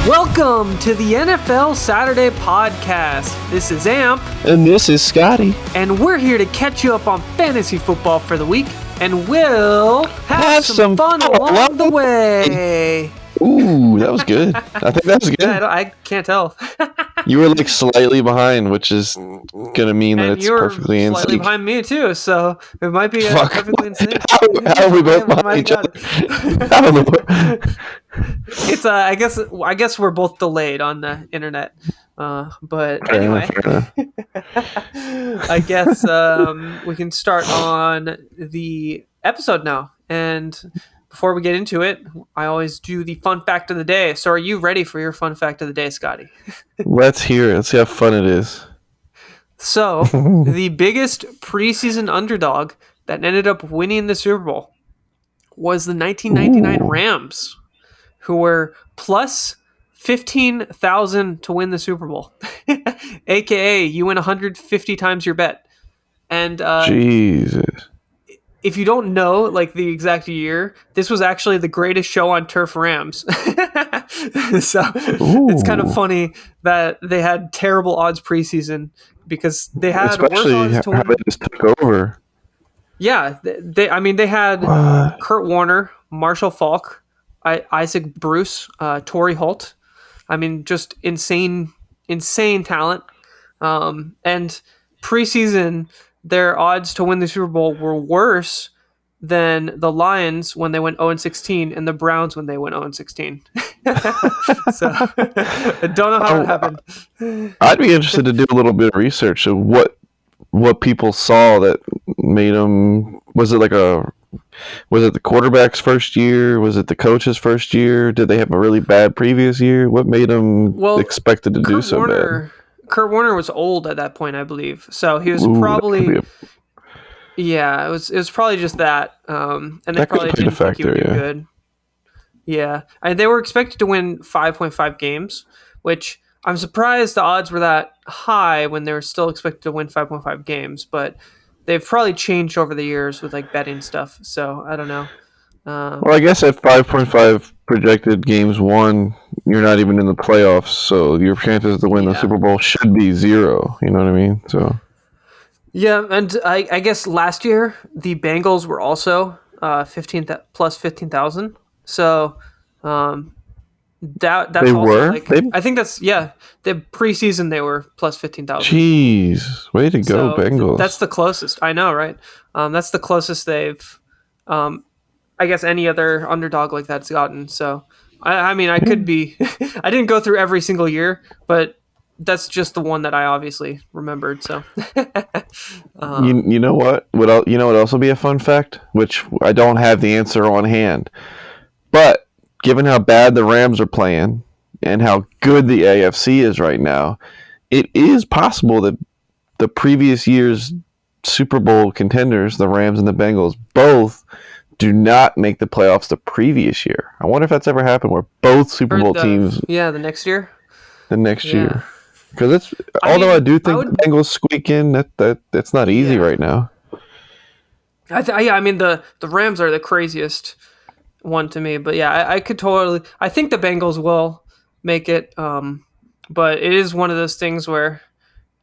Welcome to the NFL Saturday Podcast. This is Amp. And this is Scotty. And we're here to catch you up on fantasy football for the week. And we'll have some fun along the way. Ooh, that was good. I think that was good. Yeah, I can't tell. You were like slightly behind, which is going to mean that it's perfectly in sync. Slightly behind me too, so it might be perfectly in sync. How are we both behind each other? I don't know. It's I guess we're both delayed on the internet. But anyway, I guess we can start on the episode now. And before we get into it, I always do the fun fact of the day. So are you ready for your fun fact of the day, Scotty? Let's hear it. Let's see how fun it is. So the biggest preseason underdog that ended up winning the Super Bowl was the 1999 Rams, who were plus 15,000 to win the Super Bowl. AKA, you win 150 times your bet. And Jesus. If you don't know like the exact year, this was actually the greatest show on turf Rams. So it's kind of funny that they had terrible odds preseason because they had especially worse odds to how win. they just took over. Yeah, they had Kurt Warner, Marshall Faulk, Isaac Bruce, Torrey Holt. I mean, just insane talent. And preseason, their odds to win the Super Bowl were worse than the Lions when they went 0-16 and the Browns when they went 0-16. So I don't know how it happened. I'd be interested to do a little bit of research of what people saw that made them. Was it the quarterback's first year? Was it the coach's first year? Did they have a really bad previous year? What made them expected to do so bad? Kurt Warner was old at that point, I believe. So he was probably... Yeah, it was probably just that. And they probably didn't think he would do good. Yeah. And they were expected to win 5.5 games, which I'm surprised the odds were that high when they were still expected to win 5.5 games. But they've probably changed over the years with like betting stuff. So I don't know. Well, I guess at 5.5 projected games won, you're not even in the playoffs, so your chances to win the Super Bowl should be 0. You know what I mean? So. Yeah, and I guess last year the Bengals were also plus 15,000. So that's they also were. I think that's the preseason they were plus 15,000. Jeez, way to go, Bengals! That's the closest. I know, right? That's the closest they've. I guess any other underdog like that's gotten. So, I mean, I could be. I didn't go through every single year, but that's just the one that I obviously remembered. So, you know what? Would also be a fun fact, which I don't have the answer on hand, but given how bad the Rams are playing and how good the AFC is right now, it is possible that the previous year's Super Bowl contenders, the Rams and the Bengals, both do not make the playoffs the previous year. I wonder if that's ever happened where both Super Bowl teams... Yeah, the next year? The next year. Because I do think the Bengals squeak in, that's not easy right now. I mean, the Rams are the craziest one to me. But yeah, I could totally... I think the Bengals will make it. But it is one of those things where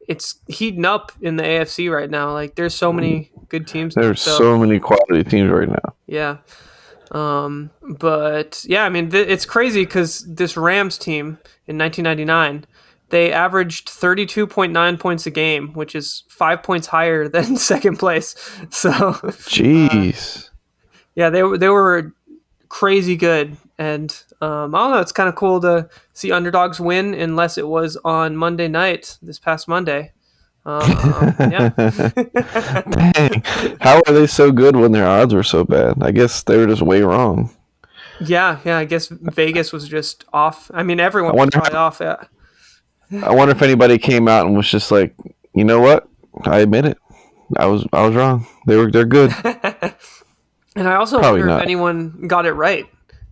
it's heating up in the AFC right now. Like, there's so many good teams. There's so many quality teams right now. Yeah. But yeah, I mean, it's crazy because this Rams team in 1999, they averaged 32.9 points a game, which is 5 points higher than second place. So, jeez. Yeah, they were crazy good. And I don't know, it's kind of cool to see underdogs win unless it was on Monday night, this past Monday. Yeah. Dang. How are they so good when their odds were so bad? I guess they were just way wrong. Yeah, I guess Vegas was just off. I mean, everyone was probably off. Yeah. I wonder if anybody came out and was just like, you know what? I admit it. I was wrong. They're good. And I also wonder if anyone got it right.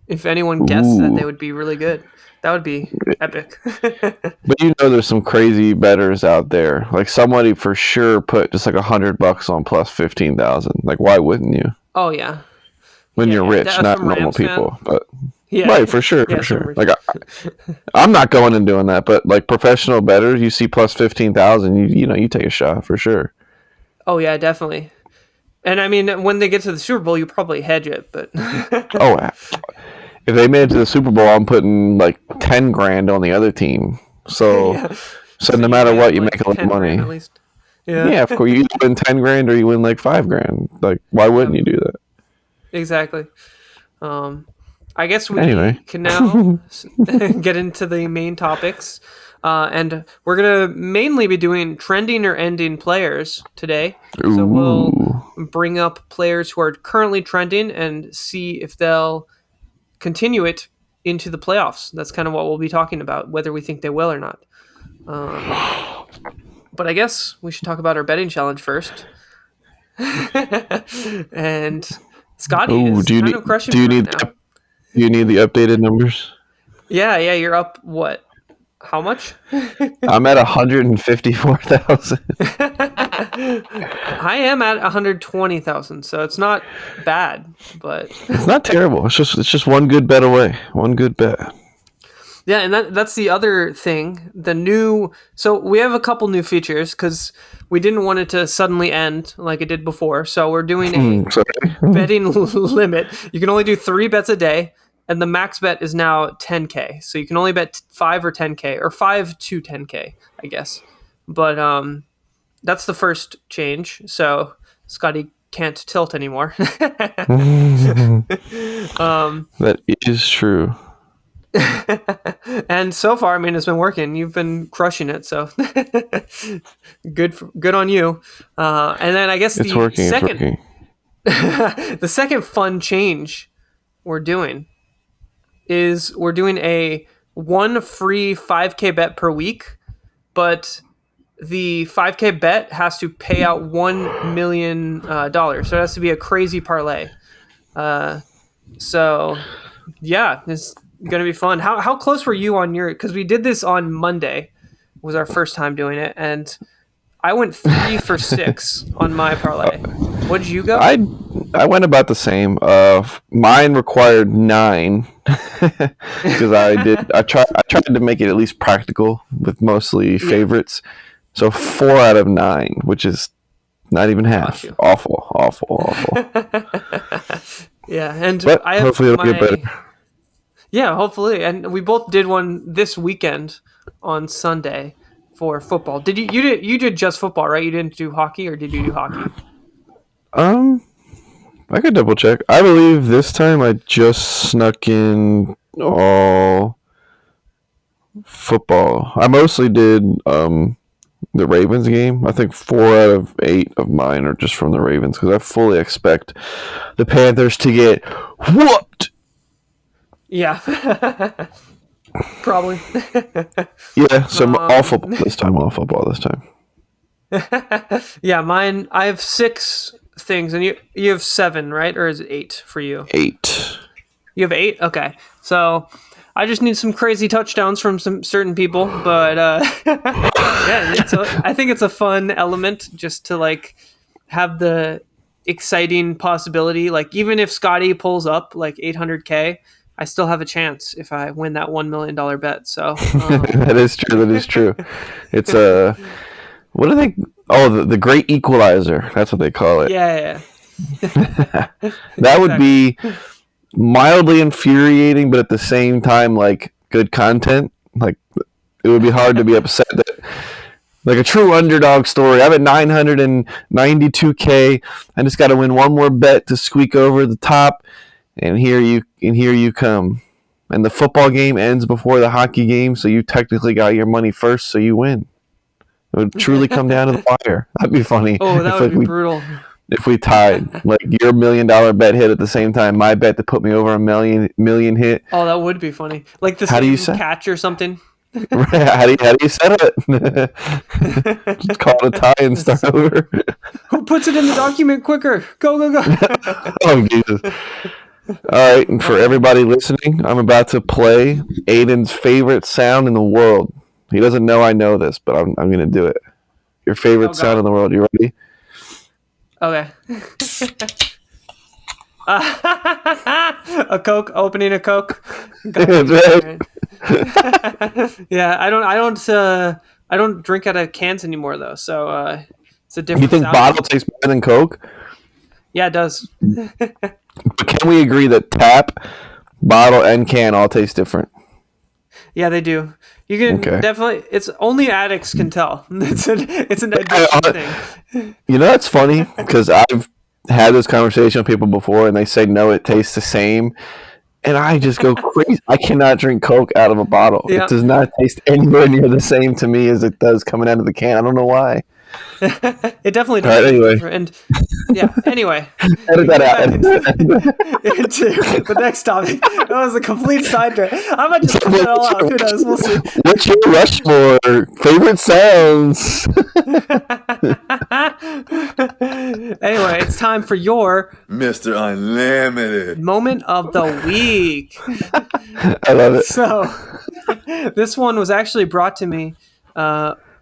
If anyone guessed that they would be really good. That would be epic. But you know there's some crazy bettors out there. Like somebody for sure put just like $100 on plus 15,000. Like why wouldn't you? Oh yeah. When you're rich, not normal people. But Yeah. Right, for sure, Yeah, for sure. Summers. Like I'm not going and doing that, but like professional bettors, you see plus 15,000, you take a shot for sure. Oh yeah, definitely. And I mean, when they get to the Super Bowl, you probably hedge it, but Oh, if they made it to the Super Bowl, I'm putting like 10 grand on the other team. So yeah. so So no you matter win what, you like make a lot of 10 grand money. at least. Yeah. Yeah, of course, you either win 10 grand or you win like 5 grand. Like, why wouldn't you do that? Exactly. I guess we Anyway. can now get into the main topics. And we're going to mainly be doing trending or ending players today. So we'll Ooh. bring up players who are currently trending and see if they'll continue it into the playoffs. That's kind of what we'll be talking about, whether we think they will or not. But I guess we should talk about our betting challenge first. And Scotty Ooh, is kind of crushing do me you right need now. do you need the updated numbers? Yeah, you're up what? How much? I'm at 154,000. I am at 120,000, so it's not bad, but It's not terrible. It's just one good bet away. One good bet. yeah, and that's the other thing. So we have a couple new features because we didn't want it to suddenly end like it did before. So we're doing a Sorry. betting limit. You can only do 3 bets a day, and the max bet is now 10K. So you can only bet 5 or 10K, or 5 to 10K, I guess. But that's the first change. So Scotty can't tilt anymore. That is true. And so far, I mean, it's been working. You've been crushing it, so good on you. And then I guess It's working. the second fun change we're doing is we're doing a one free 5K bet per week, but the 5K bet has to pay out $1 million. So it has to be a crazy parlay. So yeah, it's gonna be fun. How close were you on your? Because we did this on Monday, was our first time doing it, and I went 3 for 6 on my parlay. What did you go? I went about the same. Mine required 9 because I tried to make it at least practical with mostly favorites. So 4 out of 9, which is not even half. Awful. Yeah, and but I have hopefully it'll get better. Yeah, hopefully. And we both did one this weekend on Sunday for football. Did you did just football, right? You didn't do hockey, or did you do hockey? I could double check. I believe this time I just snuck in all football. I mostly did the Ravens game. I think 4 out of 8 of mine are just from the Ravens because I fully expect the Panthers to get whooped. Yeah. Probably. Yeah, so all football this time. Yeah, mine, I have 6 things, and you have 7, right? Or is it 8 for you? 8. You have 8? Okay. So I just need some crazy touchdowns from some certain people, but yeah, I think it's a fun element just to like have the exciting possibility. Like even if Scotty pulls up like 800K, I still have a chance if I win that $1 million bet. So That is true. It's what do they? Oh, the great equalizer. That's what they call it. Yeah. That would be mildly infuriating, but at the same time, like good content. Like it would be hard to be upset that, like a true underdog story. I'm at 992K. I just got to win one more bet to squeak over the top, and here you come. And the football game ends before the hockey game, so you technically got your money first, so you win. It would truly come down to the wire. That'd be funny. Oh, that would be brutal. If we tied, like your $1 million bet hit at the same time, my bet to put me over a million hit. Oh, that would be funny. Like the same catch or something. How do you set it? Just call it a tie and start over. Who puts it in the document quicker? Go. Oh, Jesus. All right, and for everybody listening, I'm about to play Aiden's favorite sound in the world. He doesn't know I know this, but I'm going to do it. Your favorite sound in the world. You ready? Okay. A Coke, opening a Coke. Right. Yeah, I don't drink out of cans anymore though. So it's a You different think sound. bottle tastes better than Coke? Yeah, it does. But can we agree that tap, bottle, and can all taste different? Yeah, they do. You can Okay. definitely. It's only addicts can tell. It's an addiction thing. You know, that's funny because I've had this conversation with people before and they say, no, it tastes the same. And I just go crazy. I cannot drink Coke out of a bottle. Yeah. It does not taste anywhere near the same to me as it does coming out of the can. I don't know why. It definitely All right, does. anyway. And yeah, anyway. Edit that Back out. into the next topic. That was a complete sidetrack. I might just cut that all out. Who knows? We'll see. What's your Rushmore favorite sounds? Anyway, it's time for your Mr. Unlimited. moment of the week. I love it. So, this one was actually brought to me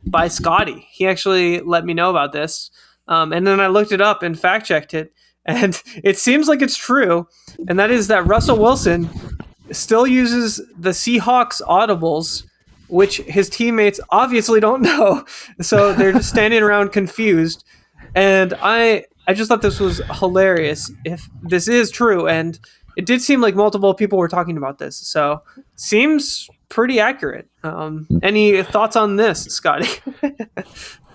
by Scotty. He actually let me know about this. And then I looked it up and fact checked it. And it seems like it's true. And that is that Russell Wilson still uses the Seahawks audibles, which his teammates obviously don't know. So they're just standing around confused. And I just thought this was hilarious if this is true. And it did seem like multiple people were talking about this. So seems pretty accurate. Any thoughts on this, Scotty?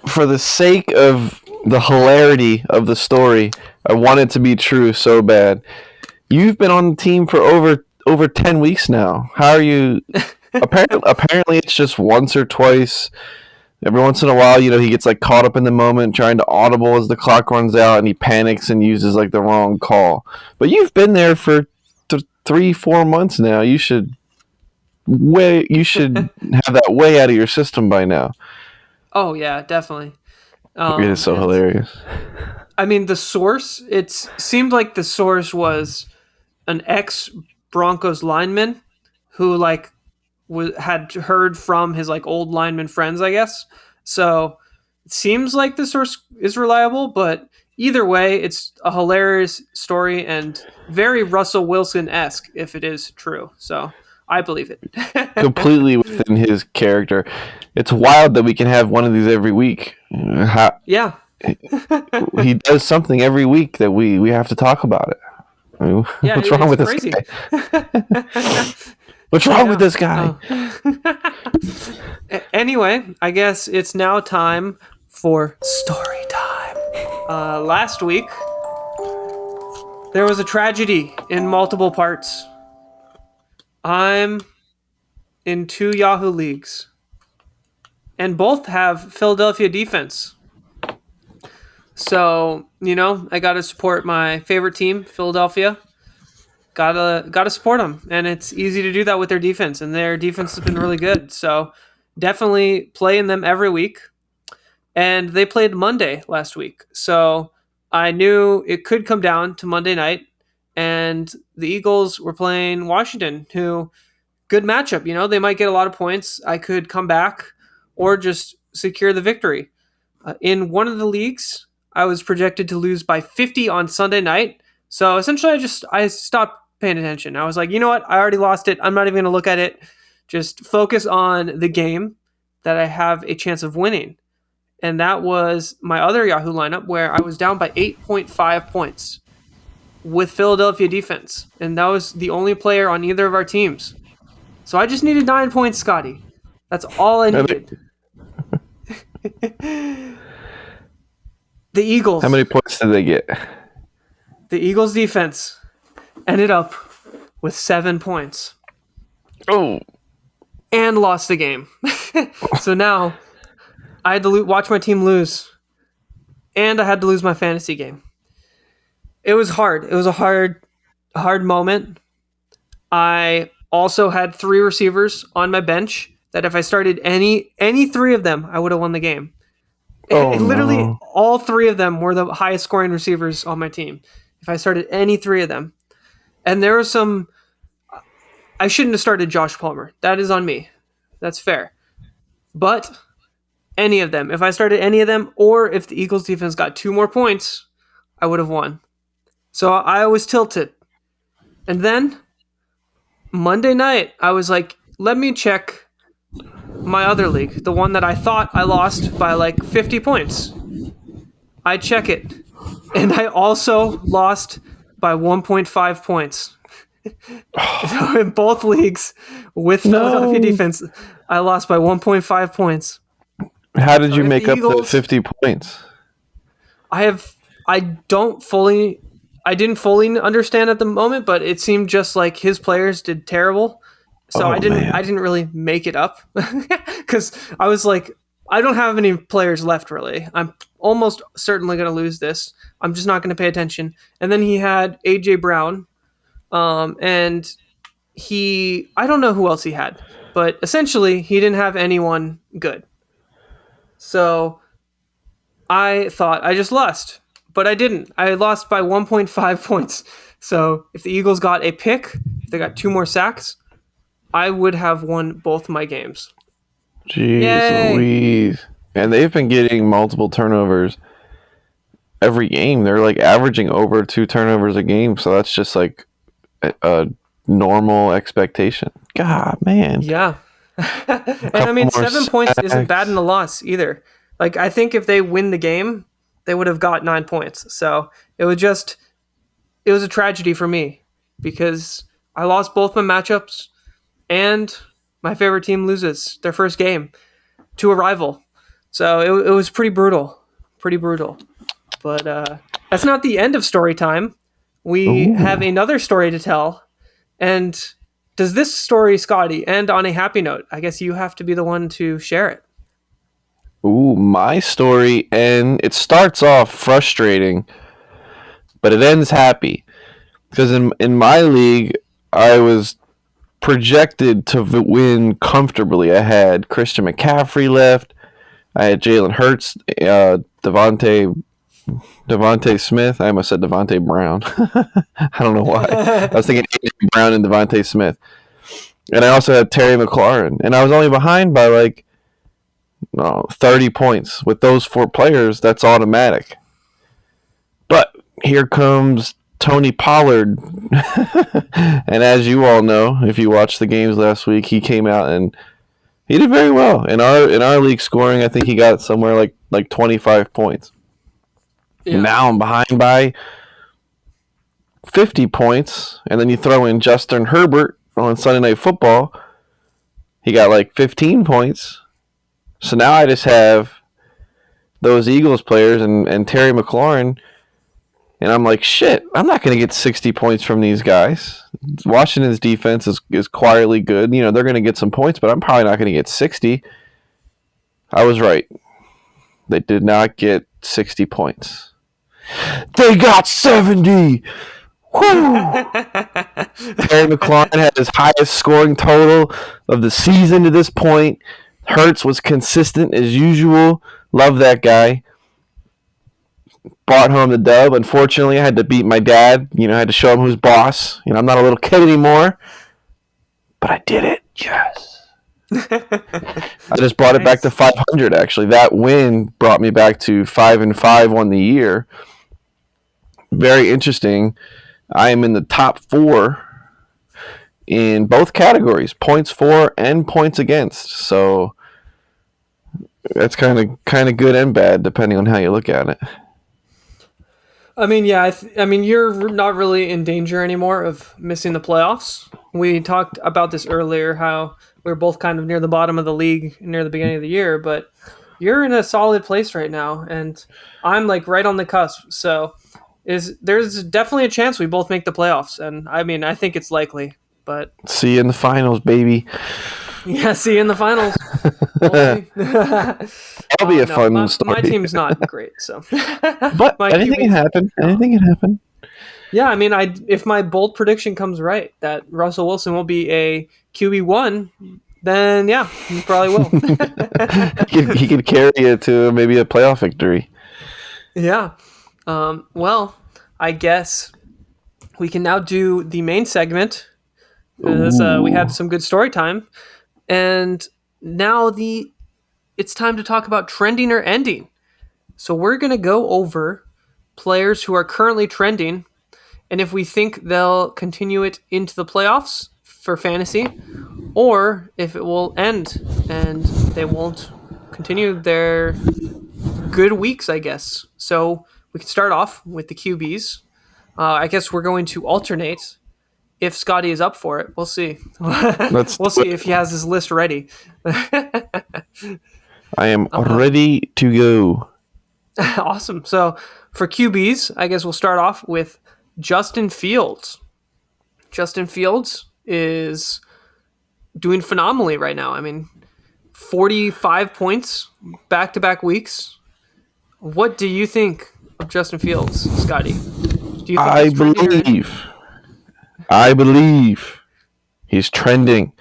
For the sake of the hilarity of the story, I want it to be true so bad. You've been on the team for over 10 weeks now. How are you? Apparently, it's just once or twice. Every once in a while, he gets like caught up in the moment, trying to audible as the clock runs out, and he panics and uses like the wrong call. But you've been there for 3-4 months now. You should have that way out of your system by now. Oh, yeah, definitely. It is so hilarious. I mean, the source, it seemed like the source was an ex-Broncos lineman who, had heard from his, old lineman friends, I guess. So it seems like the source is reliable, but either way, it's a hilarious story and very Russell Wilson-esque if it is true. So I believe it. Completely within his character. It's wild that we can have one of these every week. Yeah. He does something every week that we have to talk about it. I mean, Yeah, what's wrong with crazy. this guy? What's wrong with this guy? Anyway, I guess it's now time for story time. Last week, there was a tragedy in multiple parts. I'm in 2 Yahoo leagues, and both have Philadelphia defense. So, I got to support my favorite team, Philadelphia. Gotta support them, and it's easy to do that with their defense, and their defense has been really good. So, definitely playing them every week. And they played Monday last week, so I knew it could come down to Monday night. And the Eagles were playing Washington, who good matchup. They might get a lot of points. I could come back or just secure the victory. In one of the leagues, I was projected to lose by 50 on Sunday night. So essentially, I stopped paying attention. I was like, you know what? I already lost it. I'm not even going to look at it. Just focus on the game that I have a chance of winning. And that was my other Yahoo lineup where I was down by 8.5 points with Philadelphia defense. And that was the only player on either of our teams. So I just needed 9 points, Scotty. That's all I needed. The Eagles. How many points did they get? The Eagles defense ended up with 7 points. Oh. And lost the game. So now I had to watch my team lose. And I had to lose my fantasy game. It was hard. It was a hard moment. I also had 3 receivers on my bench that if I started any 3 of them, I would have won the game. Literally, all 3 of them were the highest scoring receivers on my team. If I started any 3 of them. And there was some... I shouldn't have started Josh Palmer. That is on me. That's fair. But any of them. If I started any of them, or if the Eagles defense got 2 more points, I would have won. So I was tilted. And then Monday night, I was like, let me check my other league, the one that I thought I lost by like 50 points. I check it, and I also lost by 1.5 points. So in both leagues with Philadelphia defense, I lost by 1.5 points. How did you make up the 50 points? I didn't fully understand at the moment, but it seemed just like his players did terrible. So I didn't really make it up because I was like, I don't have any players left really. I'm almost certainly going to lose this. I'm just not going to pay attention. And then he had AJ Brown, and I don't know who else he had, but essentially he didn't have anyone good. So I thought I just lost, but I didn't. I lost by 1.5 points. So if the Eagles got a pick, if they got 2 more sacks, I would have won both my games. Jeez Yay. Louise. And they've been getting multiple turnovers every game. They're like averaging over 2 turnovers a game. So that's just like a normal expectation. God, man. Yeah. And I mean, 7 points isn't bad in a loss either. Like, I think if they win the game, they would have got 9 points. So it was a tragedy for me because I lost both my matchups and my favorite team loses their first game to a rival. So it was pretty brutal. But that's not the end of story time. We have another story to tell. And does this story, Scotty, end on a happy note? I guess you have to be the one to share it. Ooh, my story, and it starts off frustrating, but it ends happy. Because in my league, I was projected to win comfortably. I had Christian McCaffrey left. I had Jalen Hurts, Devontae Smith. I almost said Devontae Brown. I don't know why. I was thinking A.J. Brown and Devontae Smith. And I also had Terry McLaurin. And I was only behind by like 30 points. With those 4 players, that's automatic. But here comes Tony Pollard. And as you all know, if you watched the games last week, he came out and he did very well. In our league scoring, I think he got somewhere like 25 points. Yeah. Now I'm behind by 50 points, and then you throw in Justin Herbert on Sunday Night Football. He got like 15 points. So now I just have those Eagles players and Terry McLaurin, and I'm like, shit, I'm not going to get 60 points from these guys. Washington's defense is quietly good. You know, they're going to get some points, but I'm probably not going to get 60. I was right. They did not get 60 points. They got 70! Woo! Terry McLaurin had his highest scoring total of the season to this point. Hurts was consistent as usual. Love that guy. Brought home the dub. Unfortunately, I had to beat my dad. You know, I had to show him who's boss. You know, I'm not a little kid anymore. But I did it. Yes. I just brought it back to 500, actually. That win brought me back to 5-5 on the year. Very interesting. I am in the top 4 in both categories, points for and points against. So that's kind of good and bad, depending on how you look at it. I mean, yeah, I mean, you're not really in danger anymore of missing the playoffs. We talked about this earlier, how we were both kind of near the bottom of the league near the beginning of the year, but you're in a solid place right now, and I'm like right on the cusp. So there's definitely a chance we both make the playoffs, and I mean, I think it's likely. But see you in the finals, baby. Yeah, see you in the finals. That'll be a fun story. My team's not great, so. But anything can happen. Anything can happen. Yeah, I mean, if my bold prediction comes right that Russell Wilson will be a QB1, then yeah, he probably will. he could carry it to maybe a playoff victory. Yeah. Well, I guess we can now do the main segment. We had some good story time, and now it's time to talk about trending or ending. So we're gonna go over players who are currently trending, and if we think they'll continue it into the playoffs for fantasy, or if it will end and they won't continue their good weeks, I guess. So we can start off with the QBs. I guess we're going to alternate if Scotty is up for it. We'll see. We'll see if he has his list ready. I am ready to go. Awesome. So for QBs, I guess we'll start off with Justin Fields. Justin Fields is doing phenomenally right now. I mean, 45 points back-to-back weeks. What do you think of Justin Fields, Scotty? Do you think I believe he's trending.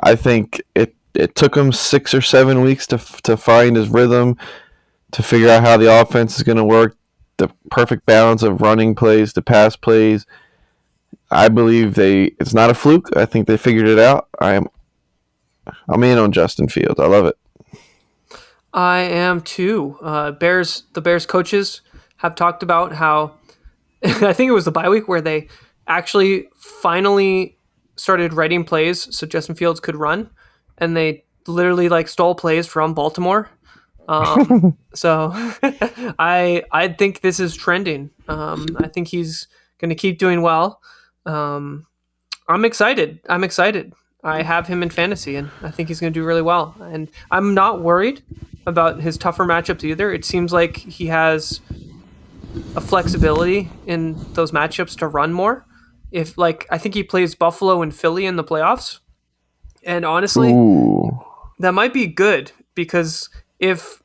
I think it took him 6 or 7 weeks to find his rhythm, to figure out how the offense is going to work, the perfect balance of running plays to pass plays. I believe it's not a fluke. I think they figured it out. I'm in on Justin Fields. I love it. I am too. The Bears coaches have talked about how I think it was the bye week where they actually finally started writing plays so Justin Fields could run, and they literally stole plays from Baltimore. So I think this is trending. I think he's going to keep doing well. I'm excited. I have him in fantasy, and I think he's going to do really well. And I'm not worried about his tougher matchups either. It seems like he has a flexibility in those matchups to run more. I think he plays Buffalo and Philly in the playoffs. And honestly, that might be good, because if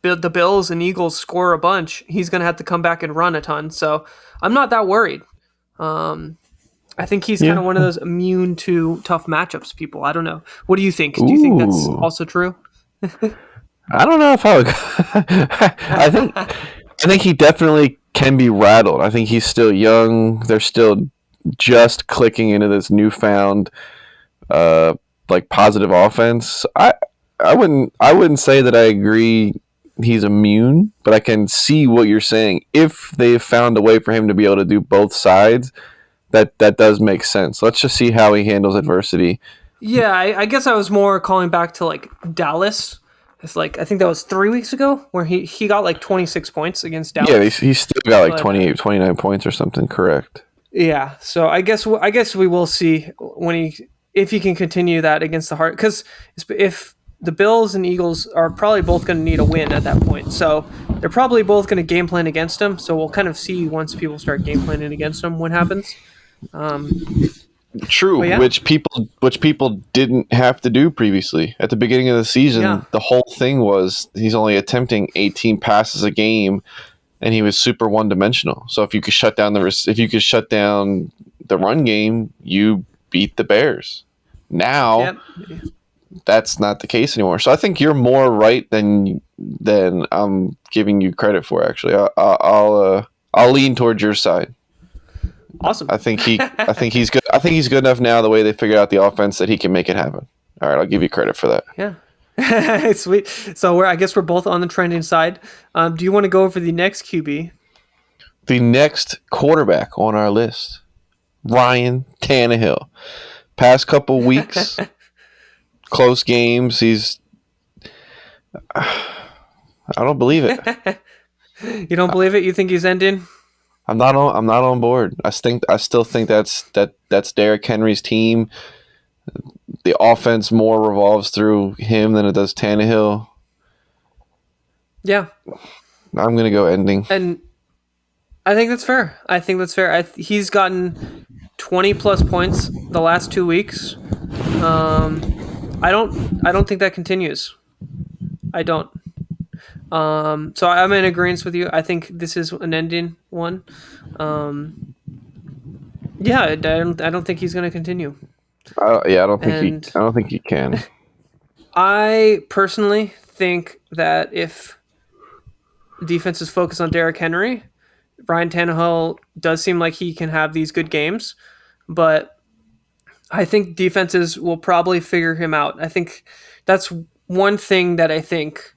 the Bills and Eagles score a bunch, he's going to have to come back and run a ton. So I'm not that worried. I think he's kind of one of those immune to tough matchups people. I don't know. What do you think? Do you think that's also true? I don't know if I would. I think he definitely can be rattled. I think he's still young. They're still just clicking into this newfound positive offense. I wouldn't say that I agree he's immune, but I can see what you're saying. If they've found a way for him to be able to do both sides, that does make sense. Let's just see how he handles adversity. Yeah, I guess I was more calling back to Dallas. It's I think that was 3 weeks ago where he got 26 points against Dallas. Yeah, he's still got 28, 29 points or something. Correct. Yeah, so I guess we will see if he can continue that against the Heart, because if the Bills and Eagles are probably both going to need a win at that point, so they're probably both going to game plan against him. So we'll kind of see once people start game planning against him what happens. True, yeah. which people didn't have to do previously at the beginning of the season. Yeah. The whole thing was he's only attempting 18 passes a game, and he was super one-dimensional. So if you could shut down the run game, you beat the Bears. Now, that's not the case anymore. So I think you're more right than I'm giving you credit for. Actually, I'll lean towards your side. Awesome. I think he's good. I think he's good enough now, the way they figured out the offense, that he can make it happen. All right, I'll give you credit for that. Yeah. Sweet. So I guess we're both on the trending side. Do you want to go over the next QB? The next quarterback on our list, Ryan Tannehill. Past couple weeks, close games. I don't believe it. You don't believe it? You think he's ending? I'm not on board. I still think that's Derrick Henry's team. The offense more revolves through him than it does Tannehill. Yeah. I'm going to go ending. And I think that's fair. He's gotten 20 plus points the last 2 weeks. I don't think that continues. I don't. So I'm in agreement with you. I think this is an ending one. Yeah, I don't think he's going to continue. I don't think he can. I personally think that if defense is focused on Derrick Henry, Ryan Tannehill does seem like he can have these good games, but I think defenses will probably figure him out. I think that's one thing that I think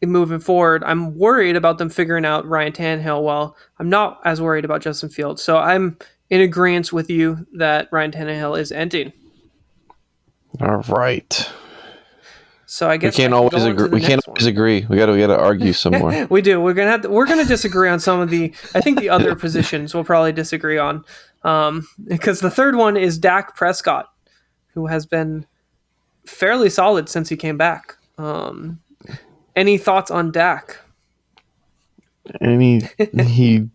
moving forward. I'm worried about them figuring out Ryan Tannehill. Well, I'm not as worried about Justin Fields. So I'm in agreement with you that Ryan Tannehill is ending. All right. So I guess we can't always agree. We can't always agree. We got to argue some more. We do. We're gonna disagree on some of the. I think the other positions we'll probably disagree on, because the third one is Dak Prescott, who has been fairly solid since he came back. Any thoughts on Dak? He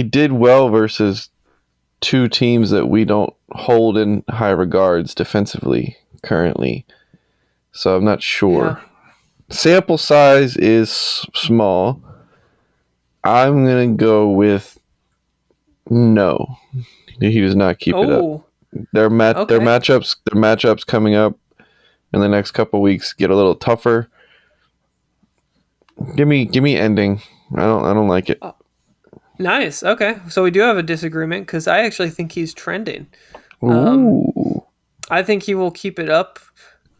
did well versus two teams that we don't hold in high regards defensively currently. So I'm not sure. Yeah. Sample size is small. I'm going to go with no. He does not keep it up. Their matchups coming up in the next couple weeks get a little tougher. Give me ending. I don't like it. Nice. Okay. So we do have a disagreement because I actually think he's trending. I think he will keep it up.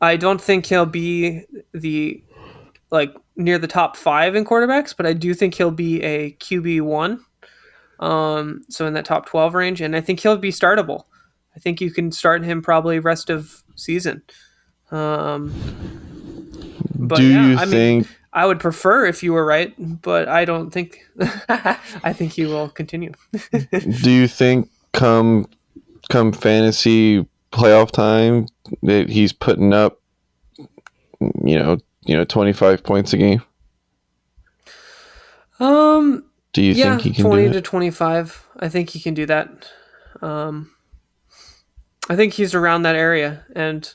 I don't think he'll be near the top 5 in quarterbacks, but I do think he'll be a QB1. So in that top 12 range, and I think he'll be startable. I think you can start him probably rest of season. But do you think? I would prefer if you were right, but I don't think. I think he will continue. Do you think come fantasy playoff time that he's putting up, 25 points a game? Do you think he can 20 do to 25? I think he can do that. I think he's around that area, and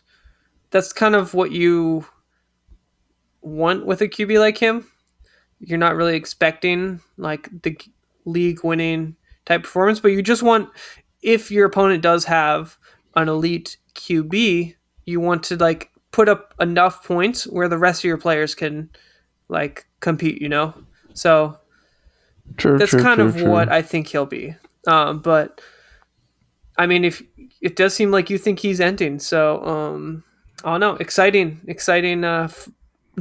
that's kind of what you want with a QB like him. You're not really expecting like the league winning type performance, but you just want, if your opponent does have an elite QB, you want to like put up enough points where the rest of your players can like compete, So that's kind of what I think he'll be. But I mean, if it does seem like you think he's ending, so I don't know. Exciting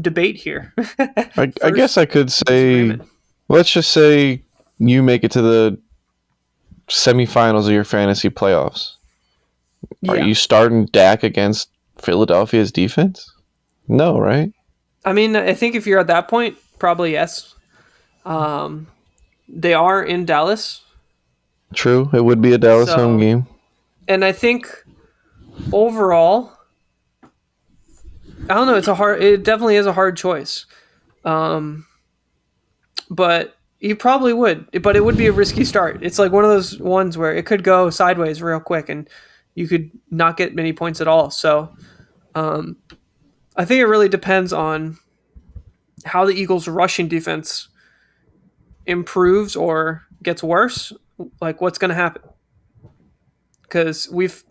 debate here. I guess I could say, let's just say you make it to the semifinals of your fantasy playoffs. Yeah. Are you starting Dak against Philadelphia's defense? No, right? I mean, I think if you're at that point, probably yes. They are in Dallas. True. It would be a Dallas home game. And I think overall, I don't know, it definitely is a hard choice. But you probably would. But it would be a risky start. It's like one of those ones where it could go sideways real quick and you could not get many points at all. So I think it really depends on how the Eagles' rushing defense improves or gets worse. Like what's going to happen? Because the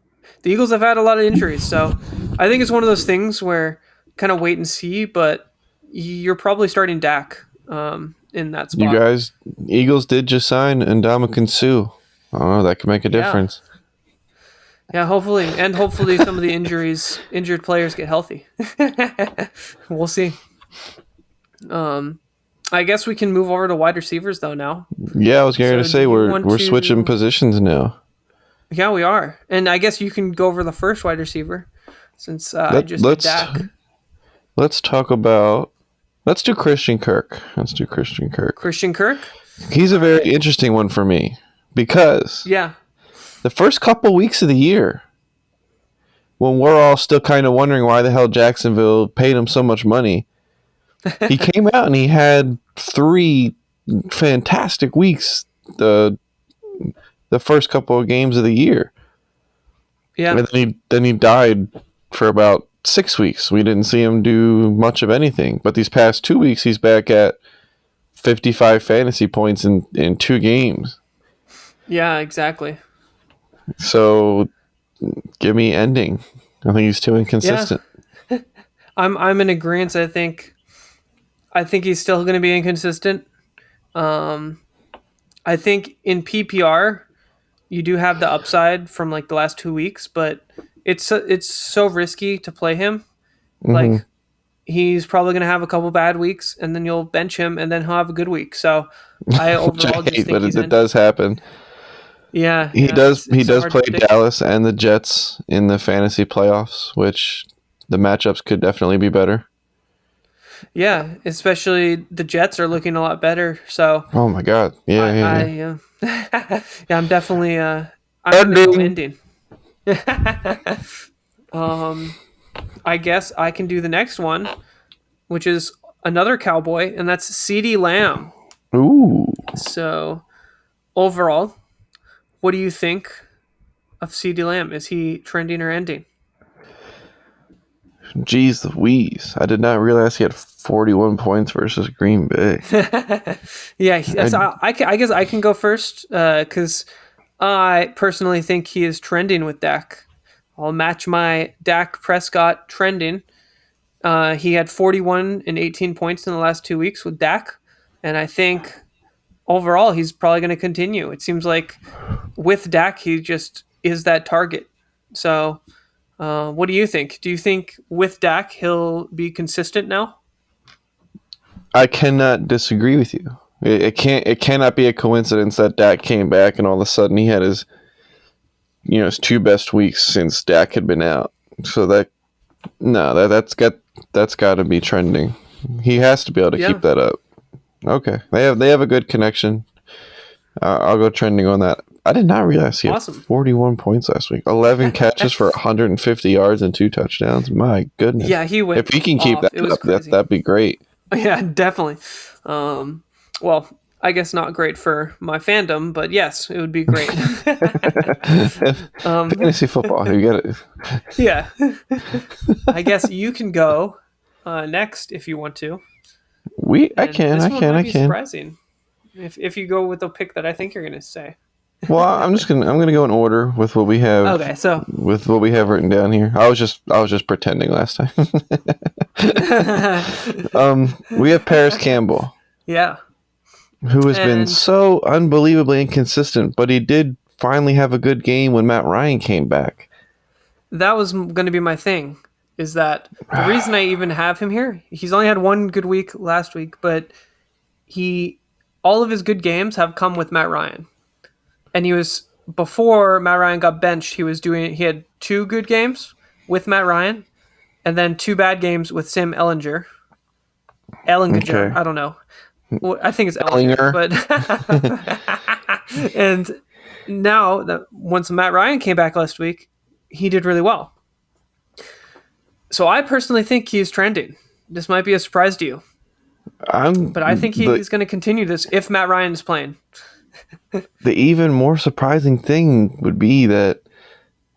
Eagles have had a lot of injuries, so I think it's one of those things where kind of wait and see, but you're probably starting Dak in that spot. You guys, Eagles did just sign Ndamukong Suh. Oh, that could make a difference. Yeah, hopefully. And hopefully some of the injured players get healthy. We'll see. I guess we can move over to wide receivers, though, now. Yeah, I was going to say, we're switching positions now. Yeah, we are. And I guess you can go over the first wide receiver, since I just did Dak. Let's do Christian Kirk. Christian Kirk? He's a very interesting one for me, because the first couple weeks of the year, when we're all still kind of wondering why the hell Jacksonville paid him so much money, he came out and he had 3 fantastic weeks the first couple of games of the year. Yeah. And then he died for about 6 weeks. We didn't see him do much of anything. But these past 2 weeks, he's back at 55 fantasy points in 2 games. Yeah, exactly. So, give me ending. I think he's too inconsistent. Yeah. I'm in agreement. I think he's still going to be inconsistent. I think in PPR, you do have the upside from like the last 2 weeks, but it's so risky to play him Like, he's probably going to have a couple bad weeks, and then you'll bench him, and then he'll have a good week. So I overall just think but he's it does happen. Yeah, he does. He so does play Dallas and the Jets in the fantasy playoffs, which the matchups could definitely be better. Yeah, especially the Jets are looking a lot better. So, oh my God, yeah, I'm definitely I'm gonna go ending. I guess I can do the next one, which is another Cowboy, and that's CeeDee Lamb. Ooh. So, overall, what do you think of CeeDee Lamb? Is he trending or ending? Jeez Louise. I did not realize he had 41 points versus Green Bay. Yeah, I guess I can go first because I personally think he is trending with Dak. I'll match my Dak Prescott trending. He had 41 and 18 points in the last 2 weeks with Dak, and I think overall he's probably going to continue. It seems like with Dak, he just is that target. So what do you think? Do you think with Dak he'll be consistent now? I cannot disagree with you. It cannot be a coincidence that Dak came back and all of a sudden he had his two best weeks since Dak had been out. So that's got to be trending. He has to be able to keep that up. Okay, they have a good connection. I'll go trending on that. I did not realize he had 41 points last week. 11 catches for 150 yards and 2 touchdowns. My goodness. Yeah, he went. If he can keep that up, that'd be great. Yeah, definitely. Well, I guess not great for my fandom, but yes, it would be great. Fantasy football, you get it. Yeah. I guess you can go next if you want to. I can. Surprising if you go with the pick that I think you're going to say. Well, I'm gonna go in order with what we have. Okay, so with what we have written down here, I was just pretending last time. We have Paris Campbell. Yeah. Who has been so unbelievably inconsistent, but he did finally have a good game when Matt Ryan came back. That was going to be my thing. Is that the reason I even have him here? He's only had one good week last week, but all of his good games have come with Matt Ryan. And before Matt Ryan got benched, he had 2 good games with Matt Ryan and then 2 bad games with Sam Ehlinger. Okay. I don't know. Well, I think it's Ehlinger. But and now that once Matt Ryan came back last week, he did really well. So I personally think he's trending. This might be a surprise to you. But I think he's going to continue this if Matt Ryan is playing. The even more surprising thing would be that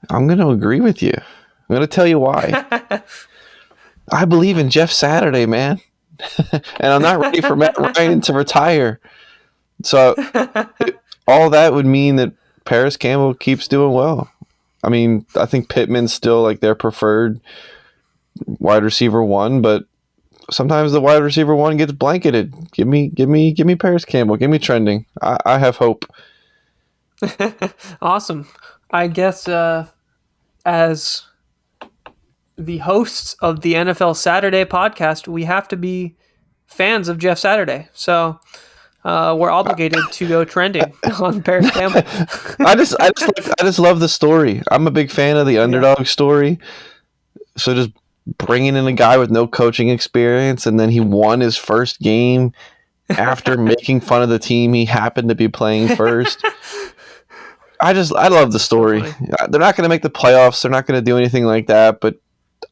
I'm going to agree with you. I'm going to tell you why. I believe in Jeff Saturday, man. And I'm not ready for Matt Ryan to retire. So all that would mean that Paris Campbell keeps doing well. I mean, I think Pittman's still like their preferred wide receiver 1, but sometimes the wide receiver 1 gets blanketed. Give me Paris Campbell. Give me trending. I have hope. Awesome. I guess as the hosts of the NFL Saturday podcast, we have to be fans of Jeff Saturday. So we're obligated to go trending on Paris Campbell. I just love the story. I'm a big fan of the underdog story. So just bringing in a guy with no coaching experience, and then he won his first game after making fun of the team he happened to be playing first. I love the story. They're not going to make the playoffs. They're not going to do anything like that, but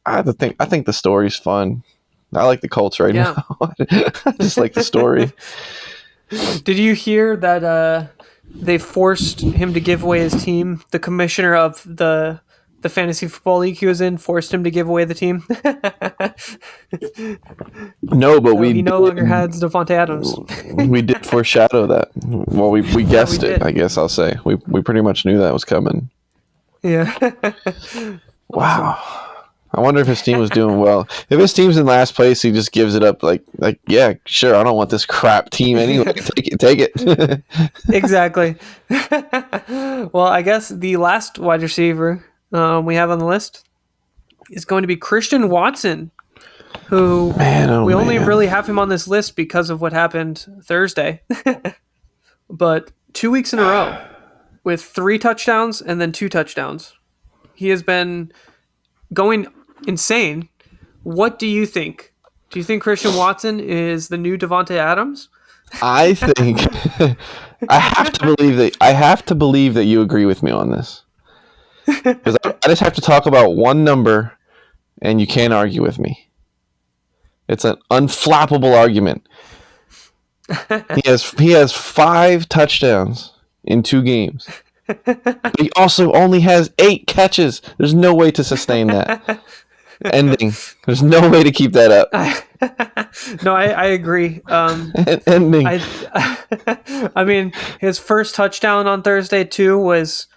I think the story's fun. I like the Colts right now. I just like the story. Did you hear that they forced him to give away his team? The commissioner of the fantasy football league he was in forced him to give away the team. No, but he no longer has Devontae Adams. We did foreshadow that. Well, we guessed it. I guess I'll say we pretty much knew that was coming. Yeah. Wow. I wonder if his team was doing well. If his team's in last place, he just gives it up. Like yeah, sure. I don't want this crap team anyway. Take it. Exactly. Well, I guess the last wide receiver we have on the list is going to be Christian Watson. who we only really have him on this list because of what happened Thursday. But 2 weeks in a row with 3 touchdowns and then 2 touchdowns. He has been going insane. What do you think? Do you think Christian Watson is the new Devontae Adams? I think I have to believe that you agree with me on this. Because I just have to talk about one number and you can't argue with me. It's an unflappable argument. He has 5 touchdowns in 2 games. But he also only has 8 catches. There's no way to sustain that. Ending. There's no way to keep that up. No, I agree. Ending. I mean, his first touchdown on Thursday too was,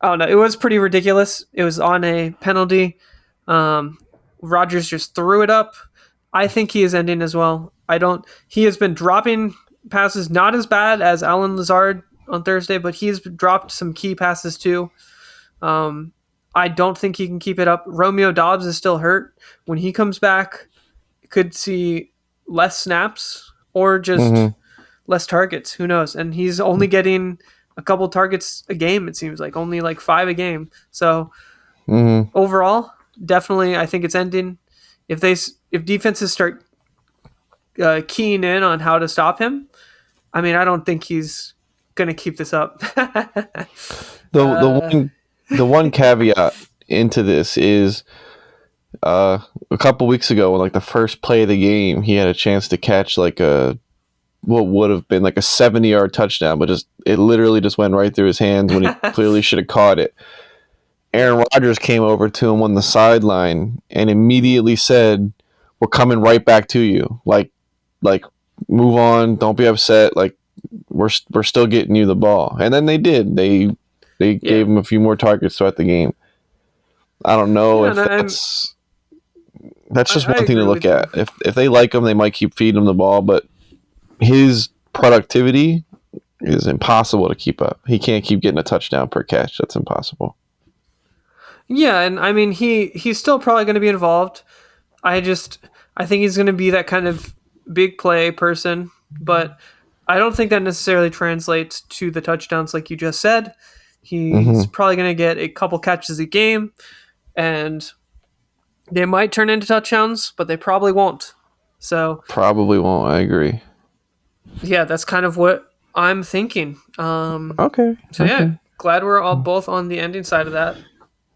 oh no, it was pretty ridiculous. It was on a penalty. Rodgers just threw it up. I think he is ending as well. He has been dropping passes, not as bad as Allen Lazard on Thursday, but he's dropped some key passes too. I don't think he can keep it up. Romeo Doubs is still hurt. When he comes back, could see less snaps or just less targets. Who knows? And he's only getting a couple targets a game, it seems like. Only like 5 a game. So overall, definitely I think it's ending. If defenses start keying in on how to stop him, I mean, I don't think he's going to keep this up. The one caveat into this is a couple weeks ago, when like the first play of the game, he had a chance to catch like what would have been like a 70-yard touchdown, but it literally just went right through his hands when he clearly should have caught it. Aaron Rodgers came over to him on the sideline and immediately said, "We're coming right back to you. Like move on. Don't be upset. Like we're still getting you the ball." And then they did. They gave him a few more targets throughout the game. I don't know if that's just one thing to look at. If they like him, they might keep feeding him the ball, but his productivity is impossible to keep up. He can't keep getting a touchdown per catch. That's impossible. Yeah, and I mean he's still probably going to be involved. I think he's going to be that kind of big play person, but I don't think that necessarily translates to the touchdowns like you just said. He's probably going to get a couple catches a game, and they might turn into touchdowns, but they probably won't. So probably won't. I agree. Yeah, that's kind of what I'm thinking. Okay. So yeah, glad we're all both on the ending side of that.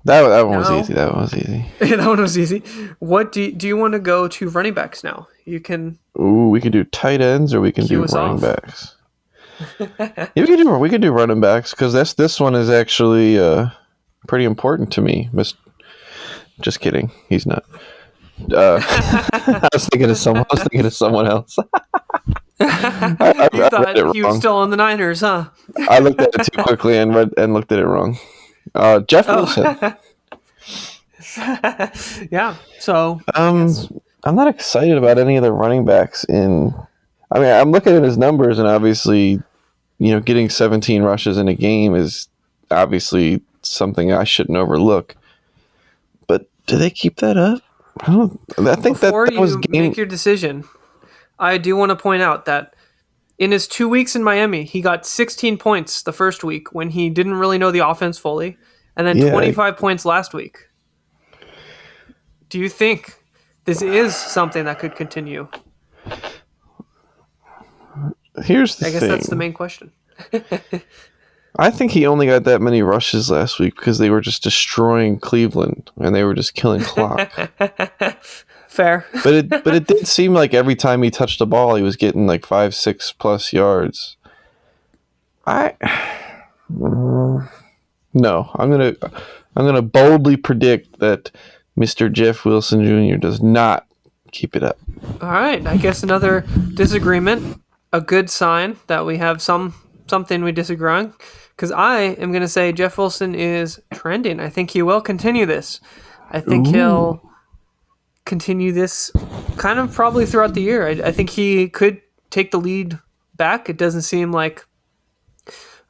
That one was easy. That one was easy. That one was easy. What do you want to go to running backs now? You can. Ooh, we can do tight ends or we can do running backs. Yeah, we can do running backs because this one is actually pretty important to me. Just kidding. He's not. I was thinking of someone else. You thought he was still on the Niners, huh? I looked at it too quickly and looked at it wrong. Jeff Wilson. Yeah. So I'm not excited about any of the running backs I'm looking at his numbers, and obviously, getting 17 rushes in a game is obviously something I shouldn't overlook. But do they keep that up? I think before that was you make your decision, I do want to point out that in his 2 weeks in Miami, he got 16 points the first week when he didn't really know the offense fully, and then 25 points last week. Do you think this is something that could continue? Here's the thing. I guess that's the main question. I think he only got that many rushes last week because they were just destroying Cleveland and they were just killing clock. Fair. But it did seem like every time he touched the ball, he was getting like 5-6 plus yards. No, I'm gonna boldly predict that Mr. Jeff Wilson Jr. does not keep it up. All right, I guess another disagreement, a good sign that we have something we disagree on. Because I am going to say Jeff Wilson is trending. I think he will continue this. I think he'll continue this kind of probably throughout the year. I think he could take the lead back. It doesn't seem like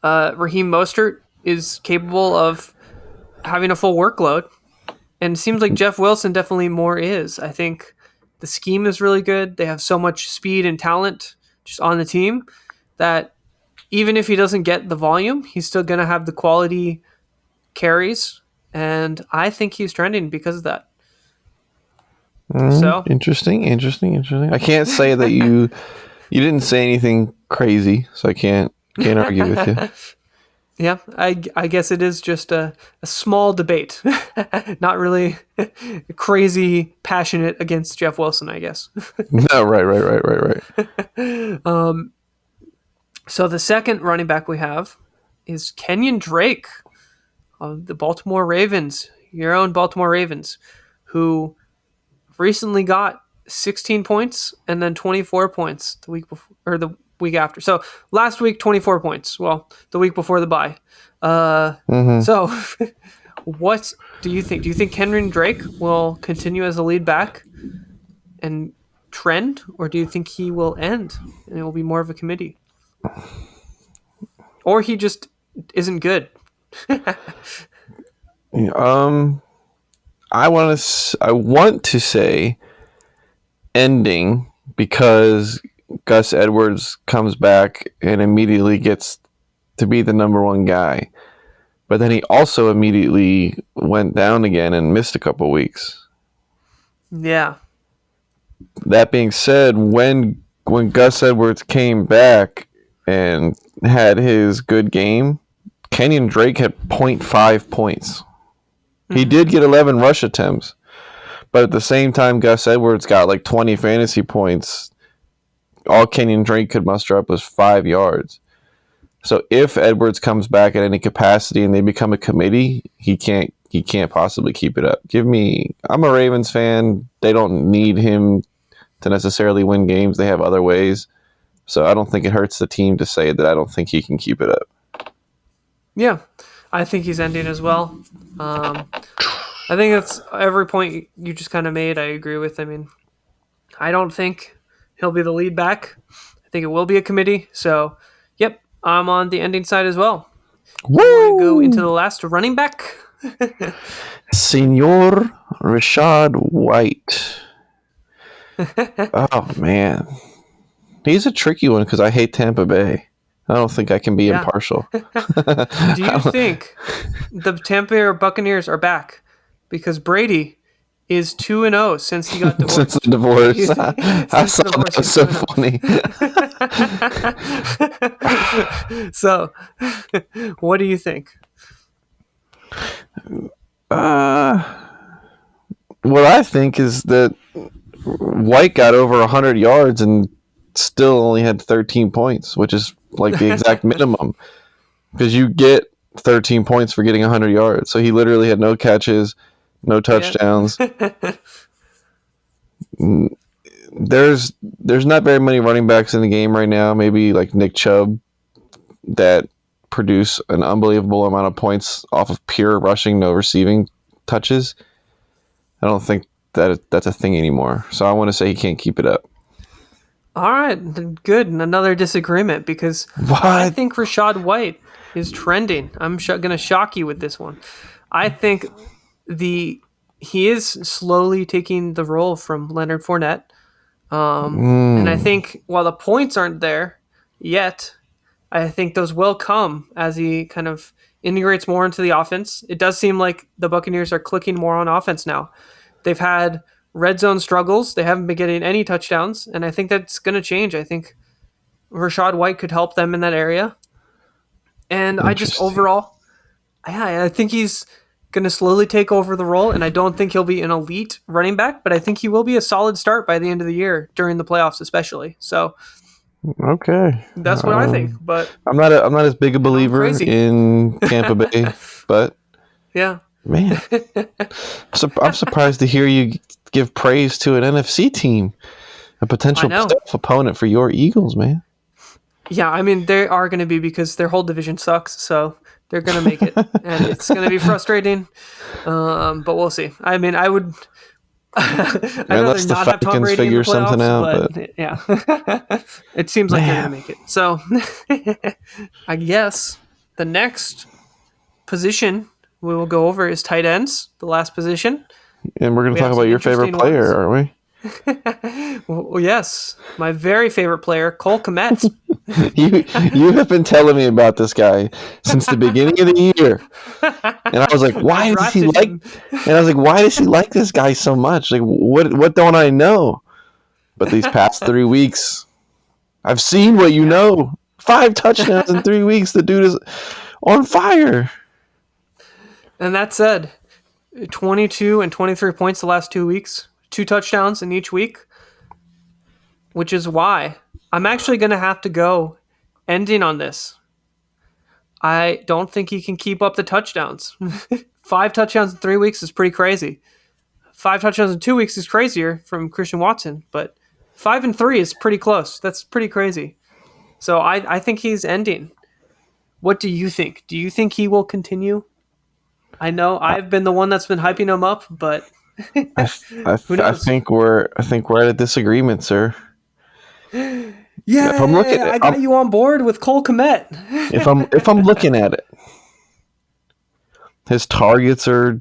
Raheem Mostert is capable of having a full workload. And it seems like Jeff Wilson definitely more is. I think the scheme is really good. They have so much speed and talent just on the team that even if he doesn't get the volume, he's still going to have the quality carries. And I think he's trending because of that. So interesting. I can't say that you didn't say anything crazy, so I can't argue with you. Yeah, I guess it is just a small debate. Not really crazy passionate against Jeff Wilson, I guess. No, right. So the second running back we have is Kenyon Drake of the Baltimore Ravens, your own Baltimore Ravens, who recently got 16 points and then 24 points the week before, or the week after. So last week, 24 points. Well, the week before the bye. So what do you think? Do you think Kenyon Drake will continue as a lead back and trend, or do you think he will end and it will be more of a committee? Or he just isn't good? I want to say ending because Gus Edwards comes back and immediately gets to be the number one guy. But then he also immediately went down again and missed a couple weeks. Yeah. That being said, when Gus Edwards came back and had his good game, Kenyon Drake had 0.5 points. He did get 11 rush attempts, but at the same time, Gus Edwards got like 20 fantasy points. All Kenyon Drake could muster up was 5 yards. So if Edwards comes back at any capacity and they become a committee, he can't possibly keep it up. I'm a Ravens fan. They don't need him to necessarily win games. They have other ways. So I don't think it hurts the team to say that I don't think he can keep it up. Yeah, I think he's ending as well. I think that's every point you just kind of made. I agree with. I mean, I don't think he'll be the lead back. I think it will be a committee. So, yep, I'm on the ending side as well. Woo! We're going to go into the last running back. Senor Rachaad White. Oh, man. He's a tricky one because I hate Tampa Bay. I don't think I can be impartial. Do you think the Tampa Bay Buccaneers are back? Because Brady is 2-0 since he got divorced. Since the divorce. I saw that was so funny. So, what do you think? What I think is that White got over 100 yards and still only had 13 points, which is like the exact minimum. Because you get 13 points for getting 100 yards. So he literally had no catches, no touchdowns. There's not very many running backs in the game right now. Maybe like Nick Chubb that produce an unbelievable amount of points off of pure rushing, no receiving touches. I don't think that's a thing anymore. So I want to say he can't keep it up. All right, good. Another disagreement because I think Rachaad White is trending. I'm going to shock you with this one. I think he is slowly taking the role from Leonard Fournette. And I think while the points aren't there yet, I think those will come as he kind of integrates more into the offense. It does seem like the Buccaneers are clicking more on offense now. They've had red zone struggles. They haven't been getting any touchdowns, and I think that's going to change. I think Rachaad White could help them in that area. And I just overall, I think he's going to slowly take over the role, and I don't think he'll be an elite running back, but I think he will be a solid start by the end of the year during the playoffs especially. So okay, that's what I think. But I'm not as big a believer in Tampa Bay, but yeah, man, I'm surprised to hear you give praise to an NFC team, a potential opponent for your Eagles, man. Yeah, I mean, they are going to be because their whole division sucks, so they're going to make it. And it's going to be frustrating, but we'll see. I mean, I would... I'd Unless the Falcons figure something out. But yeah, it seems like they're going to make it. So I guess the next position we will go over is tight ends, the last position. And we're going to talk about your favorite player, aren't we? Well, yes, my very favorite player, Cole Kmet. You have been telling me about this guy since the beginning of the year, and I was like, why does he drafted like? him. And I was like, why does he like this guy so much? Like, what don't I know? But these past 3 weeks, I've seen what you know. 5 touchdowns in 3 weeks. The dude is on fire. And that said, 22 and 23 points the last 2 weeks, 2 touchdowns in each week, which is why I'm actually going to have to go ending on this. I don't think he can keep up the touchdowns. 5 touchdowns in 3 weeks is pretty crazy. 5 touchdowns in 2 weeks is crazier from Christian Watson, but 5 and 3 is pretty close. That's pretty crazy. So I think he's ending. What do you think? Do you think he will continue? I know I've been the one that's been hyping him up, but who knows? I think we're at a disagreement, sir. Yeah, I'm looking at- I got you on board with Cole Kmet. If I'm looking at it, his targets are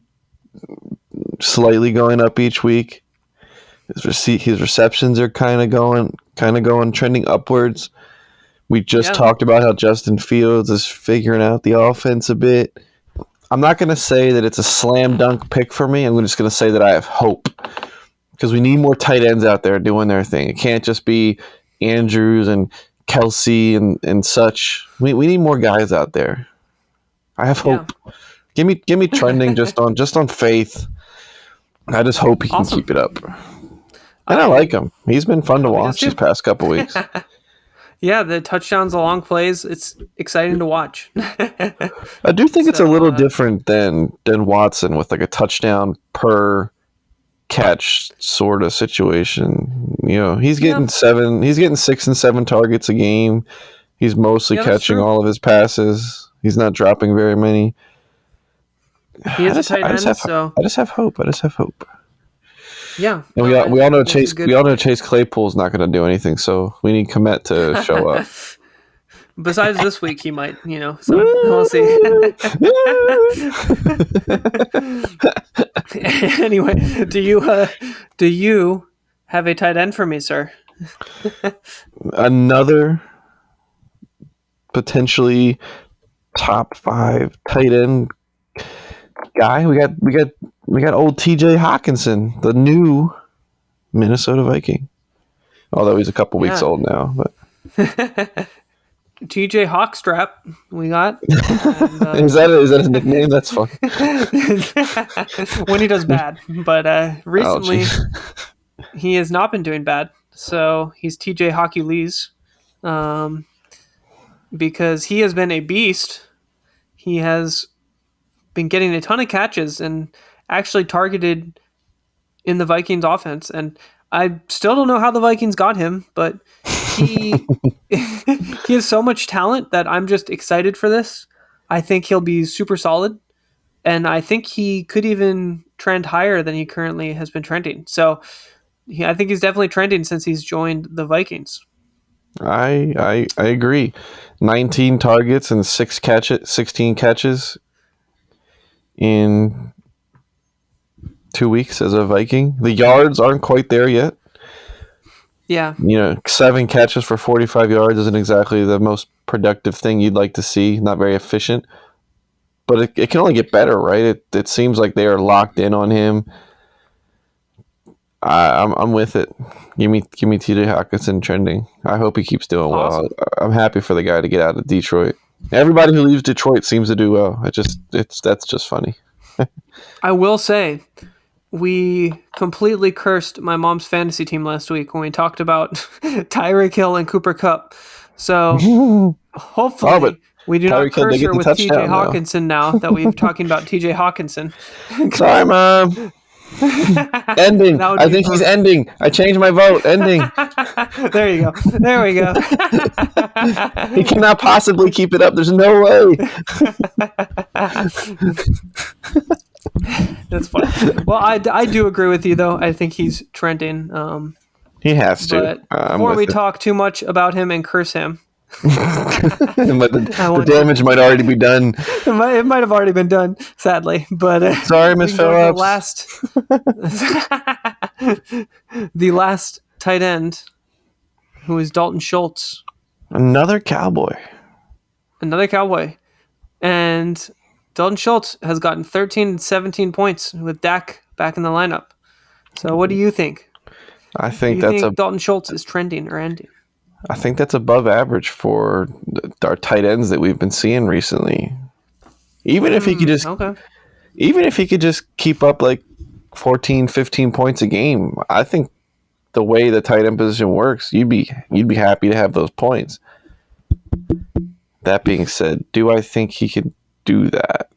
slightly going up each week. His receptions are kind of going trending upwards. We just talked about how Justin Fields is figuring out the offense a bit. I'm not going to say that it's a slam dunk pick for me. I'm just going to say that I have hope because we need more tight ends out there doing their thing. It can't just be Andrews and Kelsey and such. We need more guys out there. I have hope. Give me trending just on faith. I just hope he can keep it up. And I like him. He's been fun to watch these past couple weeks. Yeah, the touchdowns, the long plays, it's exciting to watch. I do think it's a little different than Watson with like a touchdown per catch sort of situation. You know, he's getting 6 and 7 targets a game. He's mostly catching all of his passes. He's not dropping very many. He is a tight end, so I just have hope. Yeah, and we all know Chase Claypool's not going to do anything, so we need Kmet to show up. Besides this week, he might, so we'll see. Anyway, do you have a tight end for me, sir? Another potentially top 5 tight end guy. We got old TJ Hawkinson, the new Minnesota Viking. Although he's a couple weeks old now, but TJ Hawkstrap we got. And, is that his nickname? That's fun. When he does bad, but recently he has not been doing bad. So he's TJ Hockey Lees, because he has been a beast. He has been getting a ton of catches and actually targeted in the Vikings offense. And I still don't know how the Vikings got him, but he he has so much talent that I'm just excited for this. I think he'll be super solid, and I think he could even trend higher than he currently has been trending. So I think he's definitely trending since he's joined the Vikings. I agree. 19 targets and 16 catches in 2 weeks as a Viking. The yards aren't quite there yet. Yeah. 7 catches for 45 yards isn't exactly the most productive thing you'd like to see. Not very efficient. But it can only get better, right? It seems like they are locked in on him. I'm with it. Give me TJ Hawkinson trending. I hope he keeps doing well. I'm happy for the guy to get out of Detroit. Everybody who leaves Detroit seems to do well. That's just funny. I will say, we completely cursed my mom's fantasy team last week when we talked about Tyreek Hill and Cooper Kupp. So hopefully we do not curse her with TJ Hawkinson now that we're talking about TJ Hawkinson. Sorry, Mom. Ending. I think he's ending. I changed my vote. Ending. There you go. There we go. He cannot possibly keep it up. There's no way. That's funny. Well, I do agree with you, though. I think he's trending. He has to. But before we talk too much about him and curse him, But the damage might already be done. It might have already been done, sadly. But sorry, Miss Phillips. The last tight end, who is Dalton Schultz. Another Cowboy. And Dalton Schultz has gotten 13 and 17 points with Dak back in the lineup. So what do you think? I think Dalton Schultz is trending or ending? I think that's above average for our tight ends that we've been seeing recently. Even if he could just keep up like 14, 15 points a game, I think the way the tight end position works, you'd be happy to have those points. That being said, do I think he could do that?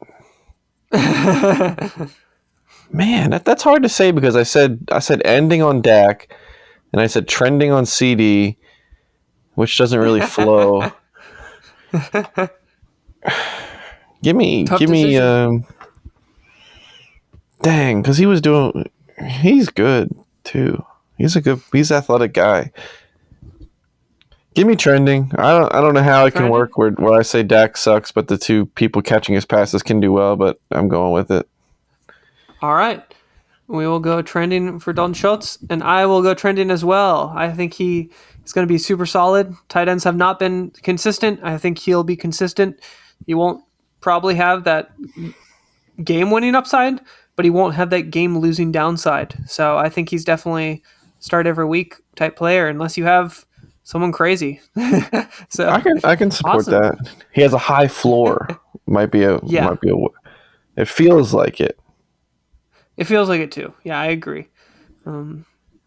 Man, that's hard to say because I said ending on Dak, and I said trending on CD, which doesn't really flow. give me, dang, because he's good too. He's an athletic guy. Give me trending. I don't know how it can work where I say Dak sucks, but the two people catching his passes can do well, but I'm going with it. All right. We will go trending for Dalton Schultz, and I will go trending as well. I think he is going to be super solid. Tight ends have not been consistent. I think he'll be consistent. He won't probably have that game-winning upside, but he won't have that game-losing downside. So I think he's definitely start every week type player, unless you have someone crazy. So I can support that. He has a high floor. Might be a. It feels like it. It feels like it too. Yeah, I agree.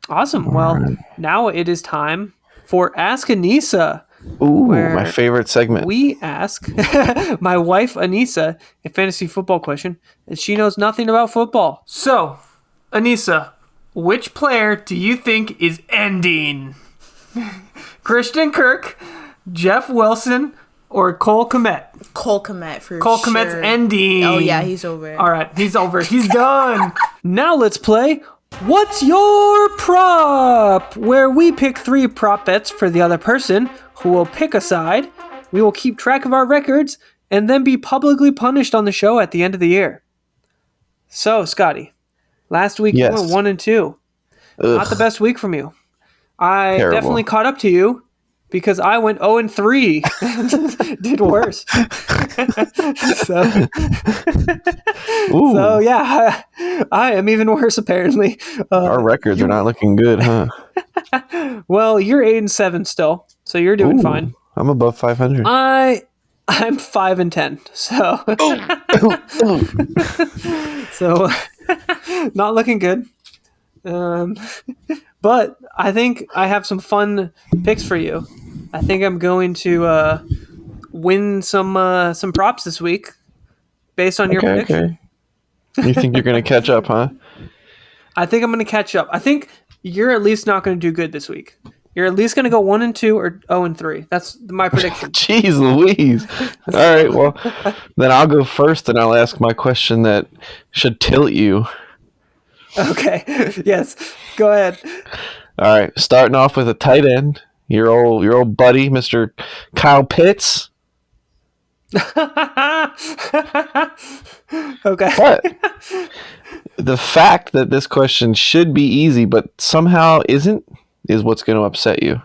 Awesome. Well, now it is time for Ask Anissa. Ooh, my favorite segment. We ask my wife Anissa a fantasy football question, and she knows nothing about football. So, Anissa, which player do you think is ending? Christian Kirk, Jeff Wilson, or Cole Kmet? Cole Kmet for Cole sure. Kmet's ending. Oh yeah, he's over. All right, he's over. He's done. Now let's play What's Your Prop? Where we pick 3 prop bets for the other person who will pick a side. We will keep track of our records and then be publicly punished on the show at the end of the year. So, Scotty, last week you went 1 and 2. Ugh. Not the best week from you. I definitely caught up to you because I went 0 and 3. Did worse. So yeah, I am even worse apparently. Our records are not looking good, huh? Well, you're 8 and 7 still, so you're doing fine. I'm above 500. I'm 5 and 10, so so not looking good. But I think I have some fun picks for you. I think I'm going to win some props this week based on your prediction. Okay. You think you're going to catch up, huh? I think I'm going to catch up. I think you're at least not going to do good this week. You're at least going to go 1 and 2 or 0 and 3. That's my prediction. Jeez Louise. All right, well, then I'll go first and I'll ask my question that should tilt you. Okay. Yes. Go ahead. All right. Starting off with a tight end. Your old buddy, Mr. Kyle Pitts. Okay. But the fact that this question should be easy, but somehow isn't, is what's going to upset you.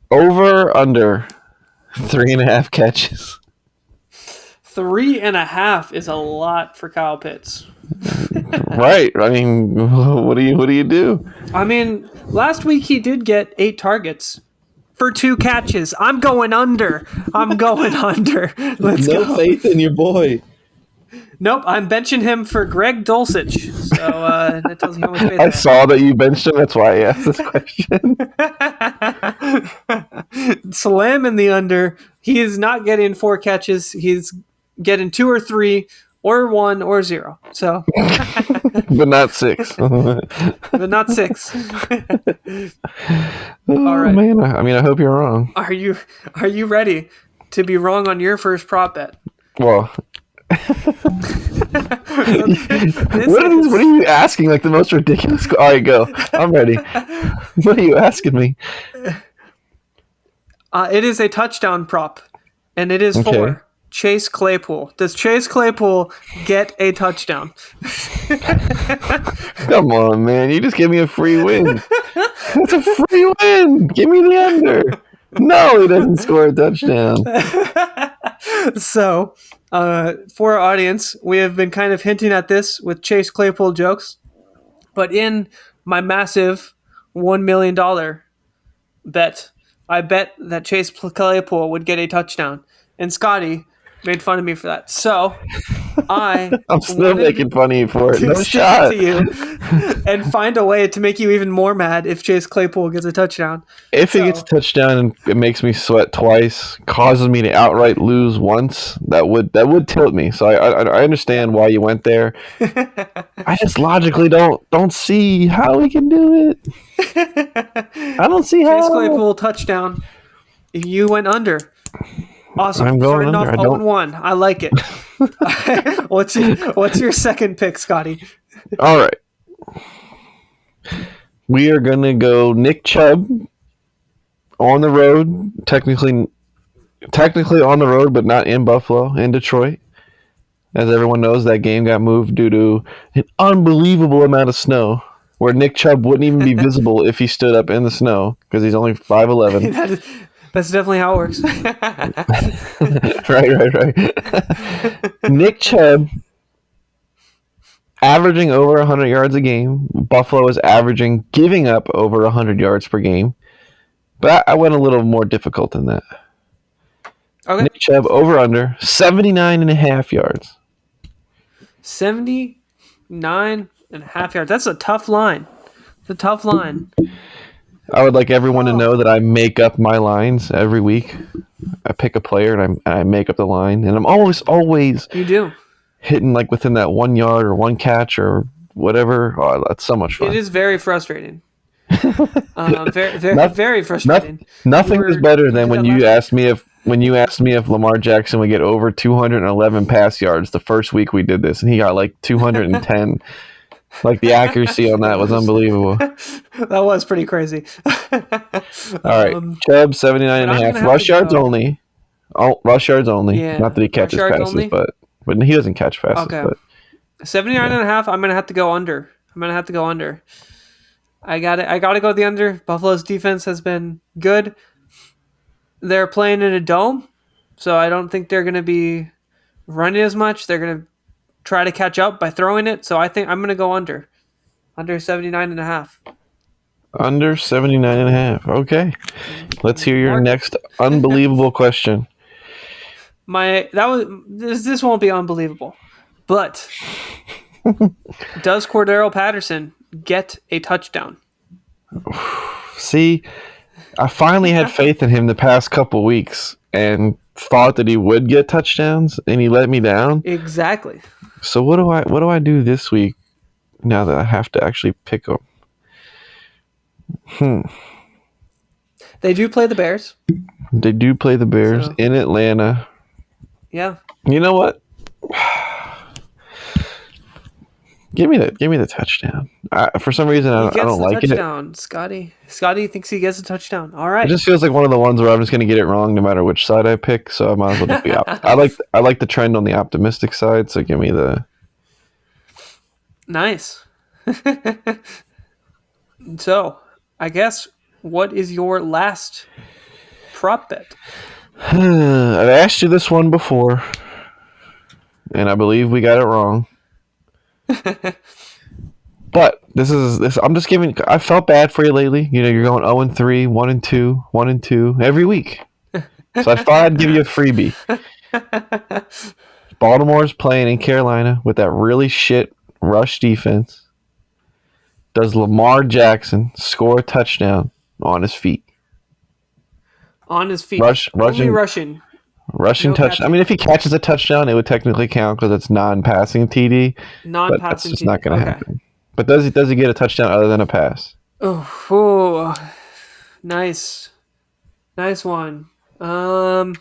Over or under 3.5 catches. 3.5 is a lot for Kyle Pitts. Right. I mean, what do you do? I mean, last week he did get 8 targets for 2 catches. I'm going under. Let's go. No faith in your boy. Nope, I'm benching him for Greg Dulcich. So that tells you how much faith I saw that you benched him. That's why I asked this question. Slam in the under. He is not getting 4 catches. He's getting 2 or 3 or 1 or 0. So, but not 6. But not 6. All right, man. I mean, I hope you're wrong. Are you ready to be wrong on your first prop bet? Well, what are you asking? Like the most ridiculous. All right, go. I'm ready. What are you asking me? It is a touchdown prop, and it is Okay. for Chase Claypool. Does Chase Claypool get a touchdown? Come on, man. You just gave me a free win. It's a free win. Give me the under. No, he doesn't score a touchdown. So, for our audience, we have been kind of hinting at this with Chase Claypool jokes, but in my massive $1 million bet, I bet that Chase Claypool would get a touchdown, and Scotty made fun of me for that. So, I'm still making fun of you for it. to No stick shot. to you and find a way to make you even more mad if Chase Claypool gets a touchdown. If he gets a touchdown and it makes me sweat twice, causes me to outright lose once, that would tilt me. So I understand why you went there. I just logically don't see how we can do it. I don't see how. Chase Claypool touchdown. You went under. Awesome. I'm going Starting under. off 0-1. I like it. What's your second pick, Scotty? All right. We are going to go Nick Chubb on the road. Technically on the road, but not in Buffalo, in Detroit. As everyone knows, that game got moved due to an unbelievable amount of snow, where Nick Chubb wouldn't even be visible if he stood up in the snow because he's only 5'11". That's definitely how it works. Right. Nick Chubb averaging over 100 yards a game. Buffalo is averaging giving up over 100 yards per game. But I went a little more difficult than that. Okay. Nick Chubb over under 79.5 yards. 79.5 yards. That's a tough line. It's a tough line. I would like everyone to know that I make up my lines every week. I pick a player and I make up the line, and I'm always You do. hitting like within that 1 yard or one catch or whatever. Oh, that's so much fun. It is very frustrating. Very frustrating. Nothing is better than when you asked me if Lamar Jackson would get over 211 pass yards the first week we did this, and he got like 210. Like the accuracy on that was unbelievable. That was pretty crazy. All right, Chubb 79.5. Rush yards only. Oh, rush yards only. Yeah, Not that he catches rush yards passes, only? but he doesn't catch passes. Okay. But 79.5. I'm gonna have to go under. I gotta go the under. Buffalo's defense has been good. They're playing in a dome, so I don't think they're gonna be running as much. They're gonna try to catch up by throwing it. So I think I'm gonna go under 79.5. under 79.5. Okay, let's hear your next unbelievable question. This won't be unbelievable, but does Cordero Patterson get a touchdown? See, I finally had faith in him the past couple weeks and thought that he would get touchdowns, and he let me down. Exactly. So what do I do this week now that I have to actually pick him? They do play the Bears. They do play the Bears in Atlanta. Yeah. You know what? Give me the touchdown. For some reason, I don't like touchdown, Scotty thinks he gets a touchdown. All right. it. It just feels like one of the ones where I'm just going to get it wrong no matter which side I pick. So I might as well just be I like the trend on the optimistic side. So give me the nice. So I guess what is your last prop bet? I've asked you this one before, and I believe we got it wrong. But this. I'm just giving. I felt bad for you lately. You know, you're going 0-3, 1-2, 1-2 every week. So I thought I'd give you a freebie. Baltimore's playing in Carolina with that really shit rush defense. Does Lamar Jackson score a touchdown on his feet? On his feet. Rushing No touchdown. catching. I mean, if he catches a touchdown, it would technically count because it's non-passing TD. But that's just not going to happen. But does he get a touchdown other than a pass? Oh, nice one. You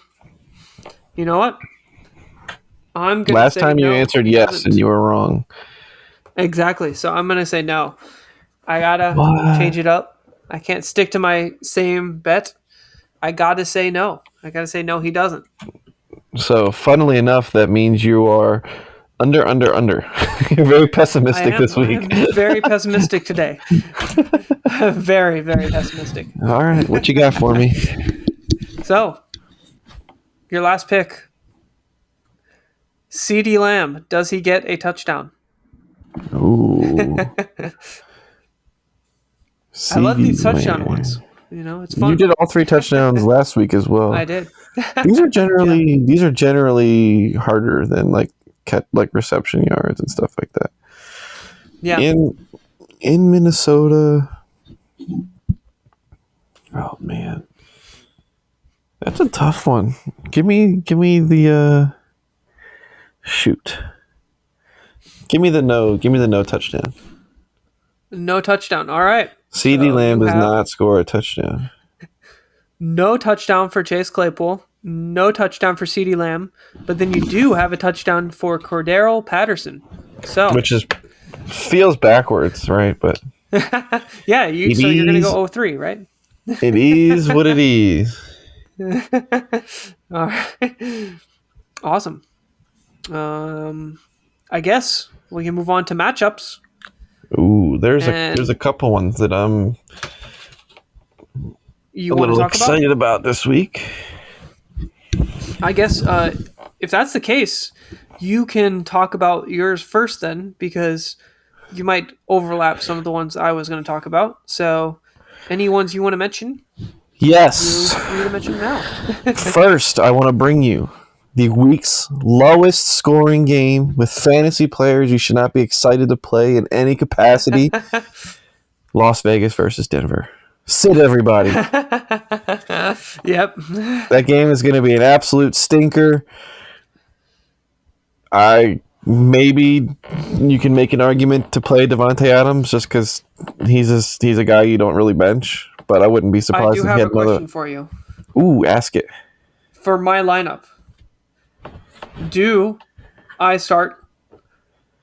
know what? I'm gonna Last say time you no, answered he yes, doesn't. and you were wrong. Exactly. So I'm gonna say no. I gotta change it up. I can't stick to my same bet. I gotta say no. I gotta say no. He doesn't. So, funnily enough, that means you are under. You're very pessimistic this week. I'm very pessimistic today. Very, very pessimistic. All right, what you got for me? So, your last pick. CeeDee Lamb, does he get a touchdown? Ooh. I love these touchdown Lamb. ones. You know, it's fun. You did all 3 touchdowns last week as well. I did. These are generally harder than like reception yards and stuff like that. Yeah. In Minnesota. Oh man. That's a tough one. Give me the shoot. Give me the no touchdown. No touchdown. All right. CeeDee So Lamb you does have not score a touchdown. No touchdown for Chase Claypool. No touchdown for CeeDee Lamb. But then you do have a touchdown for Cordero Patterson. So Which feels backwards, right? But yeah, so you're gonna go 0-3, right? it is what it is. All right. Awesome. I guess we can move on to matchups. Ooh, there's a couple ones that I'm You a want to little talk excited about this week. I guess if that's the case, you can talk about yours first then, because you might overlap some of the ones I was going to talk about. So, any ones you want to mention? Yes. You're free to mention now. First, I want to bring you the week's lowest scoring game with fantasy players you should not be excited to play in any capacity. Las Vegas versus Denver. Sit everybody. Yep. That game is going to be an absolute stinker. Maybe you can make an argument to play Devontae Adams just because he's a guy you don't really bench, but I wouldn't be I surprised do if he have had a question another. for you. Ooh, ask it. For my lineup, do I start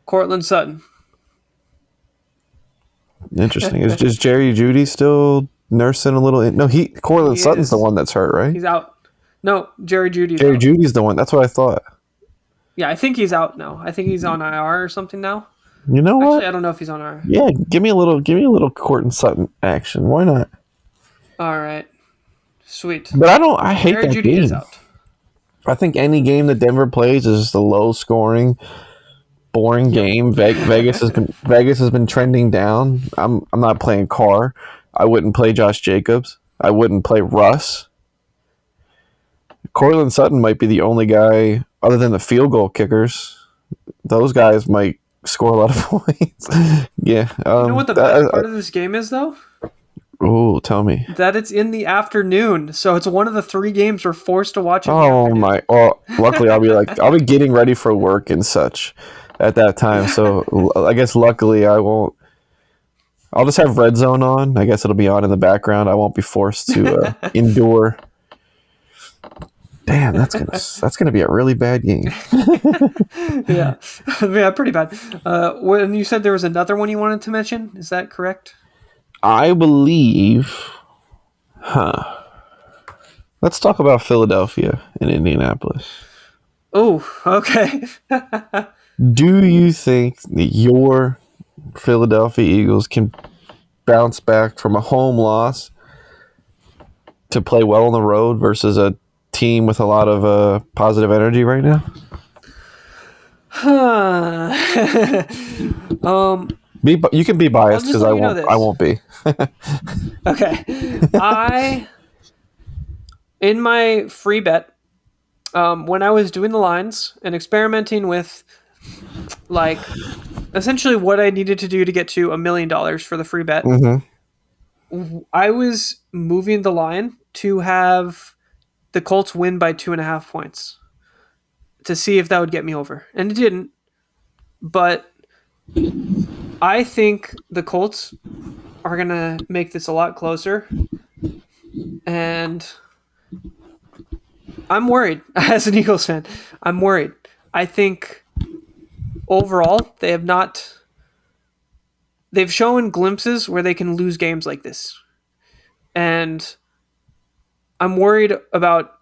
Cortland Sutton? Interesting. Is Jerry Jeudy still nursing a little? No, Cortland He Sutton's is. the one that's hurt, right? He's out. No, Jerry Judy's Jerry out. Judy's the one. That's what I thought. Yeah, I think he's out now. I think he's on IR or something now. You know what? Actually, I don't know if he's on IR. Yeah, give me a little Cortland Sutton action. Why not? All right. Sweet. But I hate Jerry that Jeudy game. is out. I think any game that Denver plays is just a low scoring, boring game. Vegas has been trending down. I'm not playing Carr. I wouldn't play Josh Jacobs. I wouldn't play Russ. Cortland Sutton might be the only guy other than the field goal kickers. Those guys might score a lot of points. Yeah. You know what the best part of this game is, though? Oh, tell me. That it's in the afternoon, so it's one of the 3 games we're forced to watch. Oh my! Well, luckily I'll be getting ready for work and such at that time. So I guess luckily I won't. I'll just have Red Zone on. I guess it'll be on in the background. I won't be forced to endure. Damn, that's gonna be a really bad game. Yeah, yeah, pretty bad. When you said there was another one you wanted to mention, is that correct? I believe. Let's talk about Philadelphia and Indianapolis. Oh, okay. Do you think that your Philadelphia Eagles can bounce back from a home loss to play well on the road versus a team with a lot of positive energy right now? You can be biased because I won't be. Okay. In my free bet, when I was doing the lines and experimenting with, like, essentially what I needed to do to get to $1 million for the free bet, I was moving the line to have the Colts win by 2.5 points to see if that would get me over. And it didn't. But I think the Colts are going to make this a lot closer. And I'm worried as an Eagles fan. I'm worried. I think overall they've shown glimpses where they can lose games like this. And I'm worried about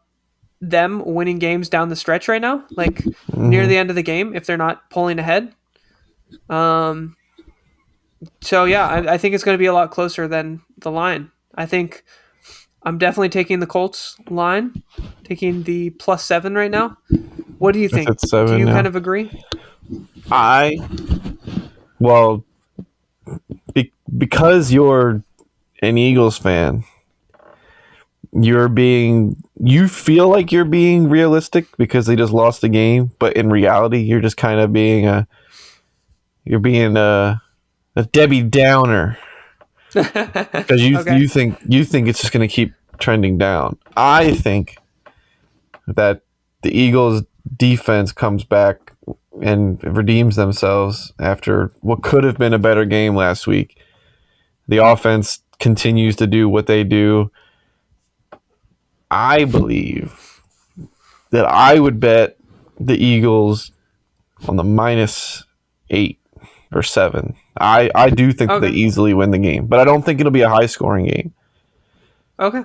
them winning games down the stretch right now, like near the end of the game, if they're not pulling ahead. So yeah, I think it's going to be a lot closer than the line. I think I'm definitely taking the Colts line, taking the +7 right now. What do you think? at 7 do you now. kind of agree? Well, because you're an Eagles fan, you feel like you're being realistic because they just lost the game, but in reality, you're just kind of being a Debbie Downer because Okay. you think it's just going to keep trending down. I think that the Eagles defense comes back and redeems themselves after what could have been a better game last week. The offense continues to do what they do. I believe that I would bet the Eagles on the -8 or 7. I do think Okay. they easily win the game, but I don't think it'll be a high scoring game. Okay.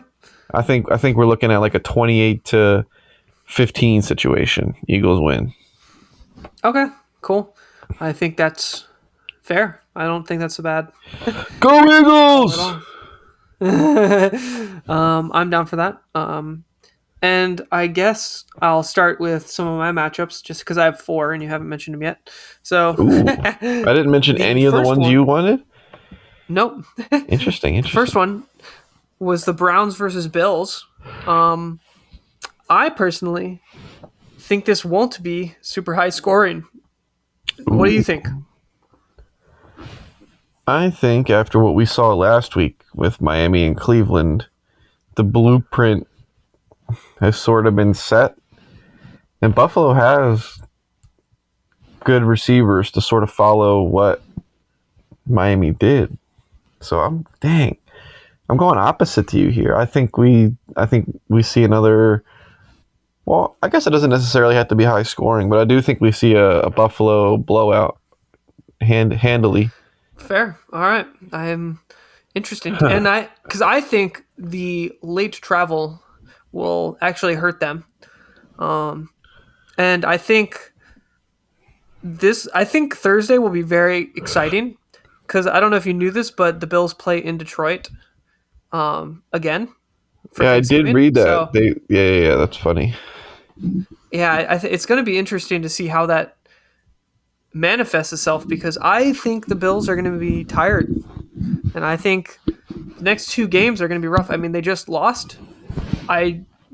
I think we're looking at like a 28-15 situation. Eagles win. Okay. Cool. I think that's fair. I don't think that's so bad Go Eagles! at all. I'm down for that. And I guess I'll start with some of my matchups just because I have 4 and you haven't mentioned them yet. So I didn't mention The any of the first ones one- you wanted. nope. Interesting. First one was the Browns versus Bills. I personally think this won't be super high scoring. What do you think? I think after what we saw last week with Miami and Cleveland, the blueprint has sort of been set, and Buffalo has good receivers to sort of follow what Miami did. So I'm going opposite to you here. I think we see another. Well, I guess it doesn't necessarily have to be high scoring, but I do think we see a Buffalo blowout handily. Fair. All right. I'm interesting. And because I think the late travel will actually hurt them. And I think Thursday will be very exciting because I don't know if you knew this, but the Bills play in Detroit again. for Yeah, I did Thanksgiving. read that. So, Yeah, that's funny. yeah, it's going to be interesting to see how that manifests itself because I think the Bills are going to be tired, and I think the next 2 games are going to be rough. I mean, they just lost.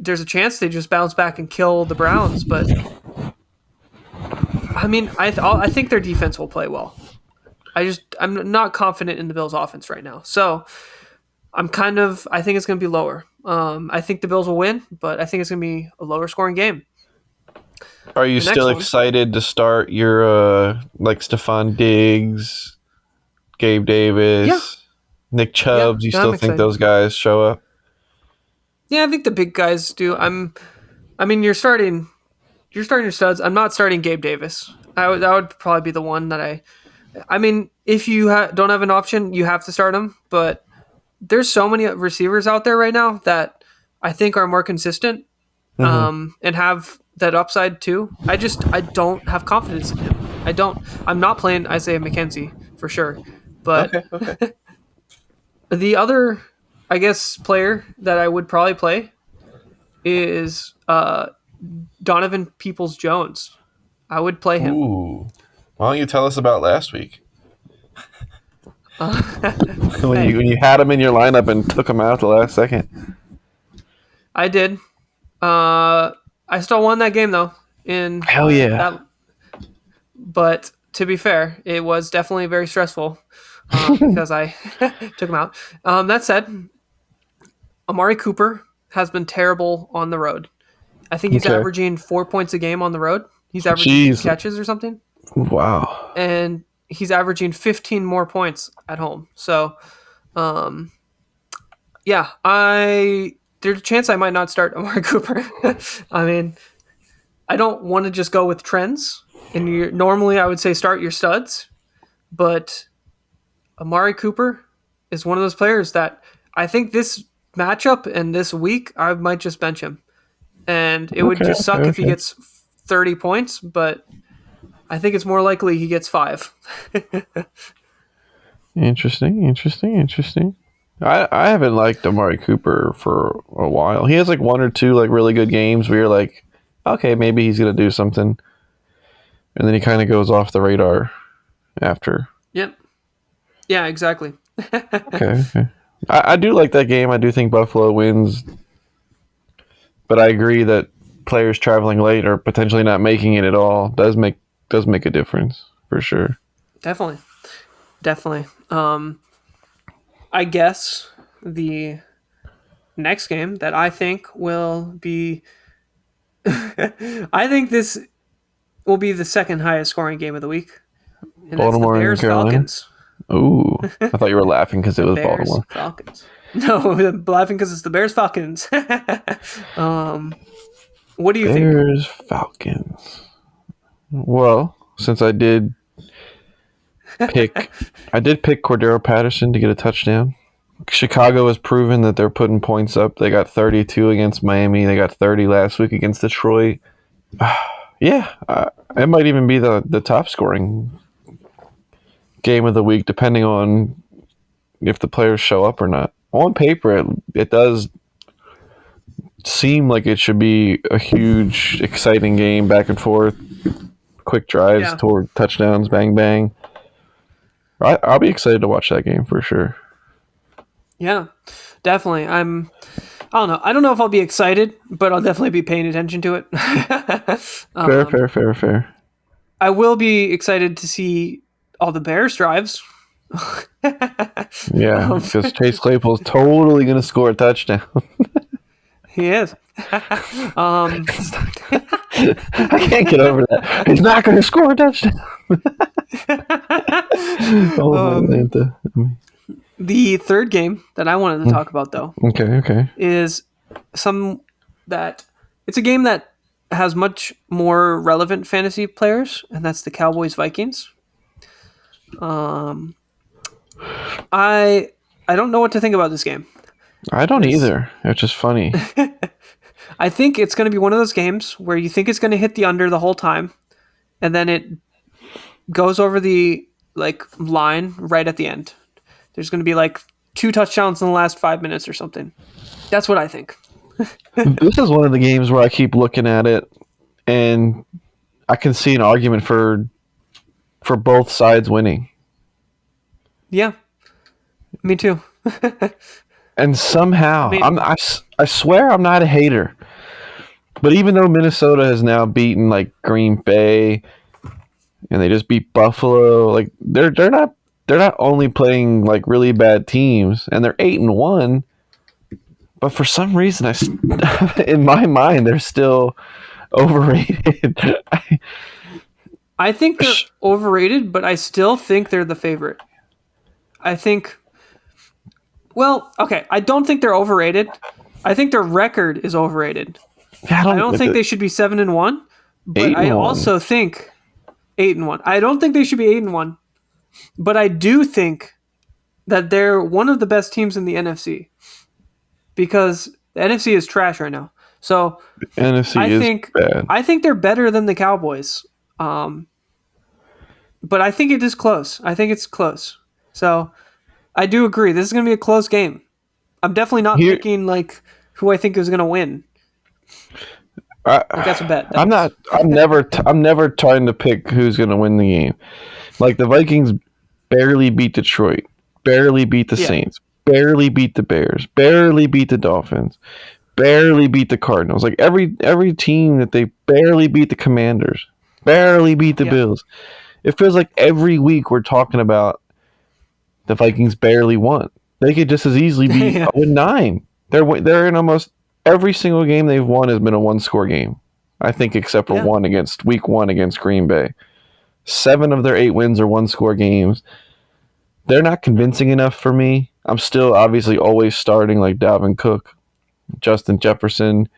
There's a chance they just bounce back and kill the Browns, but I mean, I think their defense will play well. I'm not confident in the Bills' offense right now, so I think it's going to be lower. I think the Bills will win, but I think it's going to be a lower scoring game. Are you The next still one. excited to start your like Stephon Diggs, Gabe Davis, Yeah. Nick Chubb? Do you Yeah, still I'm think excited. those guys show up? Yeah, I think the big guys do. I mean, you're starting your studs. I'm not starting Gabe Davis. That would probably be the one that I mean, if you don't have an option, you have to start him. But there's so many receivers out there right now that I think are more consistent and have that upside too. I don't have confidence in him. I'm not playing Isaiah McKenzie for sure. But Okay. the other, I guess, player that I would probably play is Donovan Peoples-Jones. I would play him. Ooh. Why don't you tell us about last week? when you had him in your lineup and took him out at the last second. I did. I still won that game though. Hell yeah. But to be fair, it was definitely very stressful because I took him out. That said, Amari Cooper has been terrible on the road. I think he's Okay. averaging 4 points a game on the road. He's averaging Jeez. 2 catches or something. Wow. And he's averaging 15 more points at home. So, yeah, there's a chance I might not start Amari Cooper. I mean, I don't want to just go with trends. And normally I would say start your studs, but Amari Cooper is one of those players that I think this matchup and this week, I might just bench him. And it would just suck if he gets 30 points, but I think it's more likely he gets 5. Interesting. I haven't liked Amari Cooper for a while. He has like 1 or 2 like really good games where you're like, okay, maybe he's gonna do something, and then he kind of goes off the radar after. Yep. Yeah, exactly. Okay. I do like that game. I do think Buffalo wins, but I agree that players traveling late or potentially not making it at all does make a difference for sure. Definitely. I guess the next game that I think will be I think this will be the second highest scoring game of the week. And Baltimore and that's the Carolina? Bears Falcons. Ooh, I thought you were laughing because it was Bears Baltimore. Falcons. No, I'm laughing because it's the Bears Falcons. What do you think? Bears Falcons. Well, since I did pick Cordero Patterson to get a touchdown. Chicago has proven that they're putting points up. They got 32 against Miami. They got 30 last week against Detroit. Yeah, it might even be the top scoring game of the week, depending on if the players show up or not. On paper, it does seem like it should be a huge, exciting game, back and forth, quick drives toward touchdowns, bang, bang. I'll be excited to watch that game for sure. Yeah, definitely. I don't know. I don't know if I'll be excited, but I'll definitely be paying attention to it. Fair. I will be excited to see all the Bears drives. Yeah, because Chase Claypool's totally going to score a touchdown. He is. I can't get over that. He's not going to score a touchdown. Atlanta. The third game that I wanted to talk about, though, okay, is it's a game that has much more relevant fantasy players, and that's the Cowboys Vikings. I don't know what to think about this game. I don't either. It's just funny. I think it's going to be one of those games where you think it's going to hit the under the whole time, and then it goes over the line right at the end. There's going to be 2 touchdowns in the last 5 minutes or something. That's what I think. This is one of the games where I keep looking at it, and I can see an argument for both sides winning. Yeah, me too. And somehow, I swear I'm not a hater, but even though Minnesota has now beaten Green Bay, and they just beat Buffalo, they're not only playing really bad teams, and they're 8-1, but for some reason, in my mind, they're still overrated. I think they're overrated, but I still think they're the favorite. I don't think they're overrated. I think their record is overrated. I don't think they should be 7-1, but I also think 8-1. I don't think they should be 8-1, but I do think that they're one of the best teams in the NFC because the NFC is trash right now. So bad. I think they're better than the Cowboys. But I think it is close. I think it's close. So I do agree. This is going to be a close game. I'm definitely not picking who I think is going to win. That's a bet. I'm never trying to pick who's going to win the game. The Vikings barely beat Detroit, barely beat the Saints, barely beat the Bears, barely beat the Dolphins, barely beat the Cardinals. Every team that they barely beat the Commanders, barely beat the Bills. It feels like every week we're talking about the Vikings barely won. They could just as easily be 0-9. They're in almost every single game they've won has been a 1-score game. I think except for week 1 against Green Bay. 7 of their 8 wins are 1-score games. They're not convincing enough for me. I'm still obviously always starting Dalvin Cook, Justin Jefferson,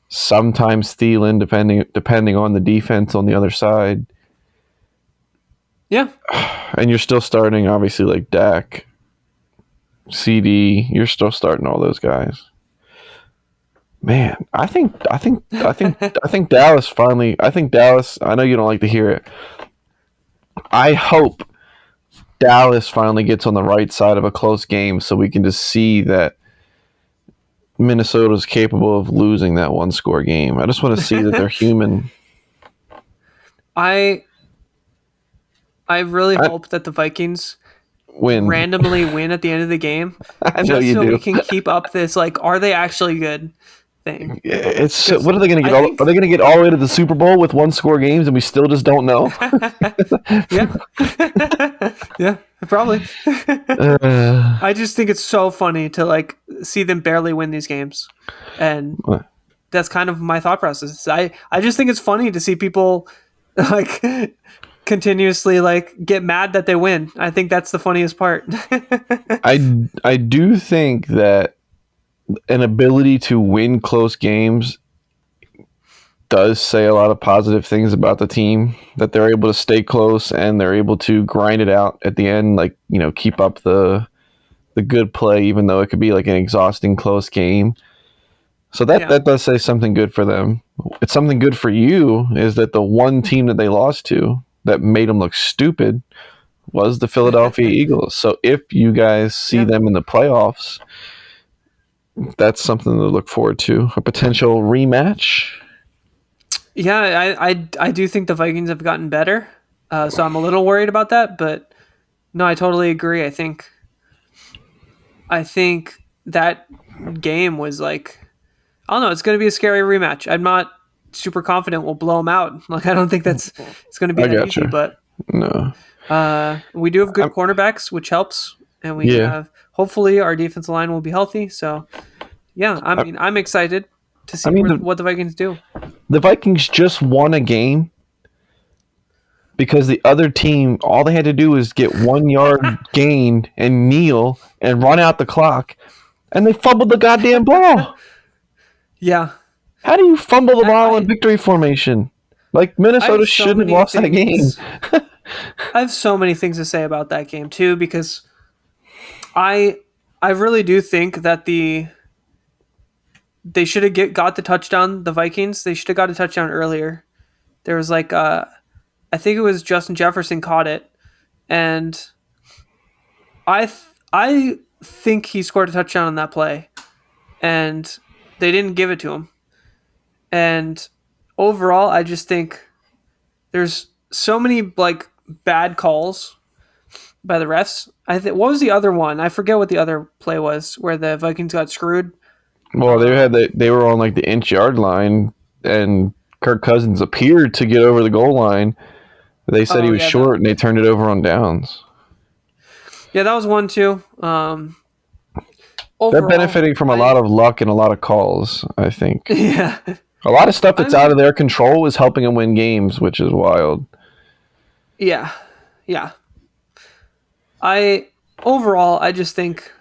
sometimes Thielen, depending on the defense on the other side. Yeah. And you're still starting, obviously, Dak. CD. You're still starting all those guys. Man, I think Dallas finally. I think Dallas. I know you don't like to hear it. I hope Dallas finally gets on the right side of a close game, so we can just see that Minnesota's capable of losing that one-score game. I just want to see that they're human. I really hope that the Vikings randomly win at the end of the game. I know you so do. We can keep up this are they actually good thing. It's what are they going to get? Are they going to get all the way to the Super Bowl with one-score games, and we still just don't know? Yeah, yeah, probably. I just think it's so funny to see them barely win these games, and that's kind of my thought process. I just think it's funny to see people continuously get mad that they win. I think that's the funniest part. I do think that an ability to win close games does say a lot of positive things about the team, that they're able to stay close and they're able to grind it out at the end, keep up the good play, even though it could be an exhausting close game. So that does say something good for them. It's something good for you is that the one team that they lost to that made them look stupid was the Philadelphia Eagles. So if you guys see them in the playoffs, that's something to look forward to. A potential rematch. Yeah, I do think the Vikings have gotten better. So I'm a little worried about that, but no, I totally agree. I think that game was I don't know, it's going to be a scary rematch. I'm not super confident we'll blow them out. I don't think it's going to be that easy, but no. We do have good cornerbacks, which helps, and we have hopefully our defensive line will be healthy. So yeah, I'm excited to see what the Vikings do. The Vikings just won a game because the other team, all they had to do was get 1 yard gained and kneel and run out the clock, and they fumbled the goddamn ball. Yeah. How do you fumble the ball in victory formation? Minnesota shouldn't have lost that game. I have so many things to say about that game too, because I really do think that they should have got the touchdown. The Vikings, they should have got a touchdown earlier. There was I think it was Justin Jefferson caught it, and I think he scored a touchdown on that play, and they didn't give it to him. And overall, I just think there's so many bad calls by the refs. What was the other one? I forget what the other play was where the Vikings got screwed. Well, they were on the inch yard line, and Kirk Cousins appeared to get over the goal line. They said he was short, and they turned it over on downs. Yeah, that was one too. Overall, they're benefiting from a lot of luck and a lot of calls, I think. Yeah. A lot of stuff that's out of their control is helping them win games, which is wild. Yeah. Yeah. I just think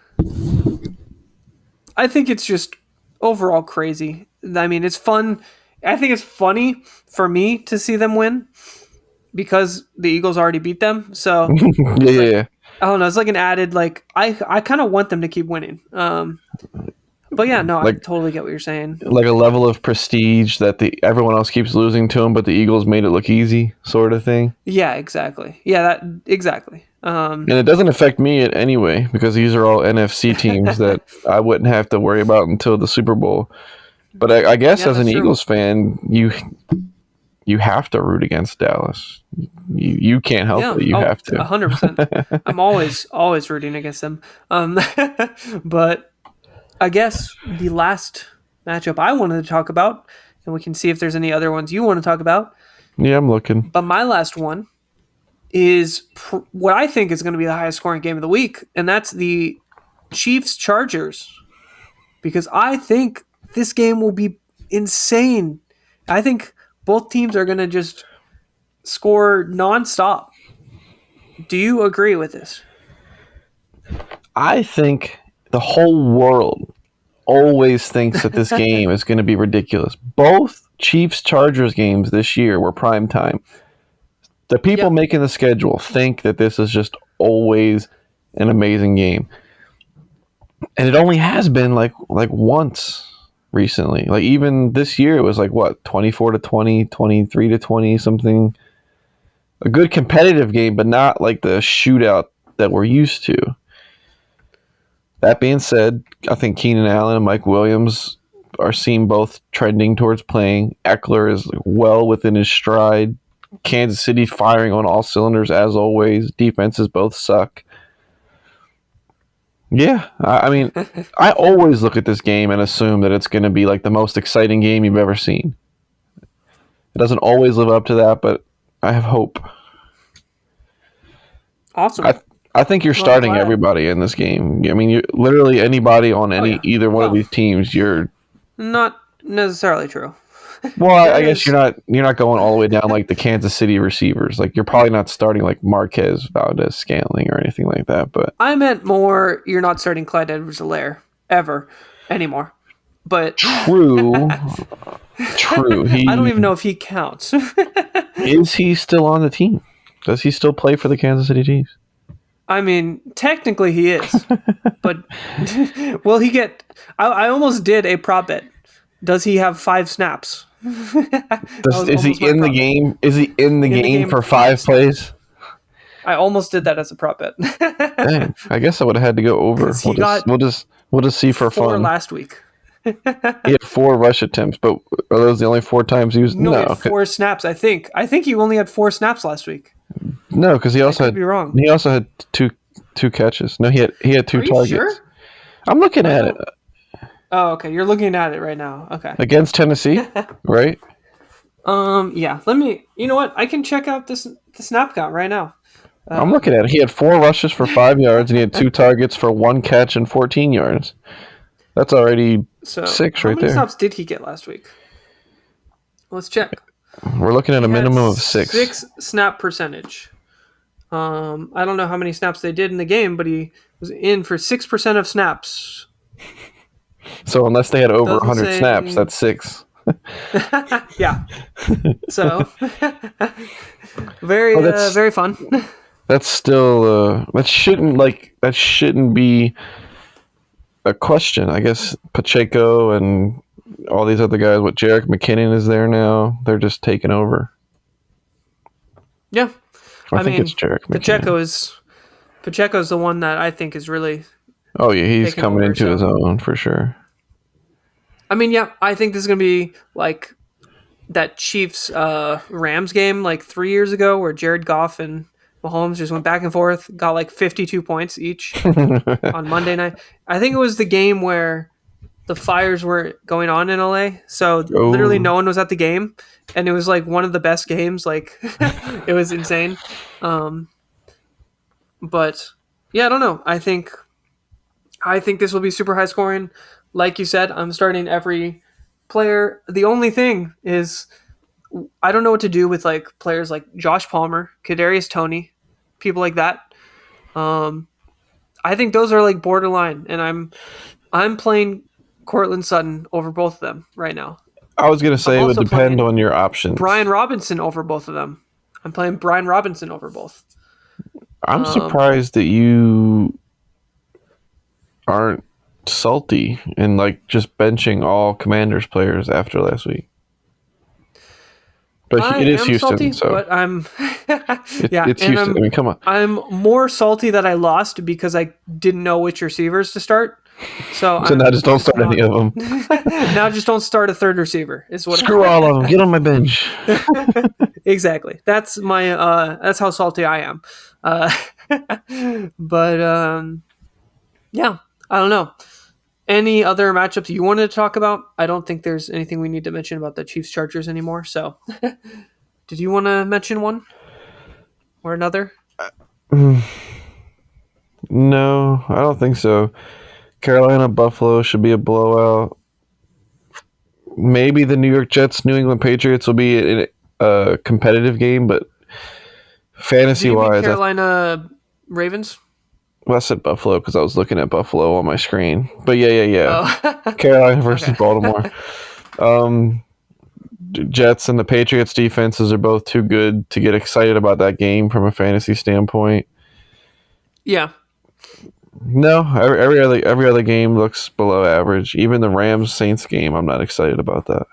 it's just overall crazy. I mean, it's fun. I think it's funny for me to see them win because the Eagles already beat them. So yeah. I don't know. It's an added, I kind of want them to keep winning. But yeah, no, I totally get what you're saying. A level of prestige that everyone else keeps losing to them, but the Eagles made it look easy, sort of thing. Yeah, exactly. Yeah, exactly. And it doesn't affect me anyway, because these are all NFC teams that I wouldn't have to worry about until the Super Bowl. But I guess as an Eagles fan, you have to root against Dallas. You can't help it. You have to. 100%. I'm always rooting against them. But I guess the last matchup I wanted to talk about, and we can see if there's any other ones you want to talk about. Yeah, I'm looking. But my last one is what I think is going to be the highest scoring game of the week, and that's the Chiefs-Chargers. Because I think this game will be insane. I think both teams are going to just score nonstop. Do you agree with this? I think the whole world always thinks that this game is going to be ridiculous. Both Chiefs-Chargers games this year were prime time. The people making the schedule think that this is just always an amazing game. And it only has been like once recently. Like even this year, it was like what 24-20, 23-20, something. A good competitive game, but not like the shootout that we're used to. That being said, I think Keenan Allen and Mike Williams are seen both trending towards playing. Eckler is well within his stride. Kansas City firing on all cylinders as always. Defenses both suck. Yeah, I mean, I always look at this game and assume that it's going to be like the most exciting game you've ever seen. It doesn't always live up to that, but I have hope. Awesome. I think you're starting everybody in this game. I mean, literally anybody on either one of these teams. You're not necessarily true. Well, I guess you're not going all the way down like the Kansas City receivers. Like you're probably not starting like Marquez Valdez-Scantling or anything like that. But I meant more. You're not starting Clyde Edwards-Helaire ever anymore. But true. I don't even know if he counts. Is he still on the team? Does he still play for the Kansas City Chiefs? I mean, technically he is, but will he get? I almost did a prop bet. Does he have 5 snaps? Is he in the game? Is he in the game for 5 plays? I almost did that as a prop bet. Dang, I guess I would have had to go over. We'll just see for 4 fun. last week. He had 4 rush attempts, but are those the only 4 times he was? No, he had 4 snaps. I think he only had 4 snaps last week. No, because he also be wrong. He also had two catches. No, he had 2 targets. Sure? I'm looking at it. Oh, okay. You're looking at it right now. Okay. Against Tennessee, right? Yeah. Let me. You know what? I can check out the snap count right now. I'm looking at it. He had 4 rushes for 5 yards, and he had 2 targets for 1 catch and 14 yards. That's already 6 right there. How many snaps did he get last week? Let's check. We're looking at a minimum of 6. 6 snap percentage. I don't know how many snaps they did in the game, but he was in for 6% of snaps. So unless they had over 100 snaps, that's 6. Yeah. So very fun. That's still that shouldn't be a question. I guess Pacheco and all these other guys. What Jerick McKinnon is there now? They're just taking over. Yeah. I think it's Jerick McKinnon. Pacheco's the one that I think is really. Oh yeah, he's coming into his own for sure. I mean, yeah, I think this is gonna be like that Chiefs Rams game like 3 years ago, where Jared Goff and Mahomes just went back and forth, got like 52 points each on Monday night. I think it was the game where the fires were going on in LA, so literally no one was at the game, and it was like one of the best games. Like it was insane. But yeah, I don't know. I think this will be super high scoring. Like you said, I'm starting every player. The only thing is, I don't know what to do with like players like Josh Palmer, Kadarius Toney, people like that. I think those are like borderline, and I'm playing Courtland Sutton over both of them right now. I was gonna say it would depend on your options. Brian Robinson over both of them. I'm playing Brian Robinson over both. I'm surprised that you aren't salty and like just benching all Commanders players after last week. But it is Houston, salty, so but I'm it's Houston. I mean, come on. I'm more salty that I lost because I didn't know which receivers to start. So now just don't start any of them. Now just don't start a third receiver. Is what Screw all of them. Get on my bench. Exactly. That's my that's how salty I am. But yeah, I don't know. Any other matchups you wanted to talk about? I don't think there's anything we need to mention about the Chiefs Chargers anymore. So, did you want to mention one or another? No, I don't think so. Carolina Buffalo should be a blowout. Maybe the New York Jets New England Patriots will be a competitive game, but fantasy wise, Carolina Ravens. Well, I said Buffalo because I was looking at Buffalo on my screen. But yeah. Oh. Carolina versus Baltimore. Jets and the Patriots defenses are both too good to get excited about that game from a fantasy standpoint. Yeah. No, every other game looks below average. Even the Rams Saints game, I'm not excited about that.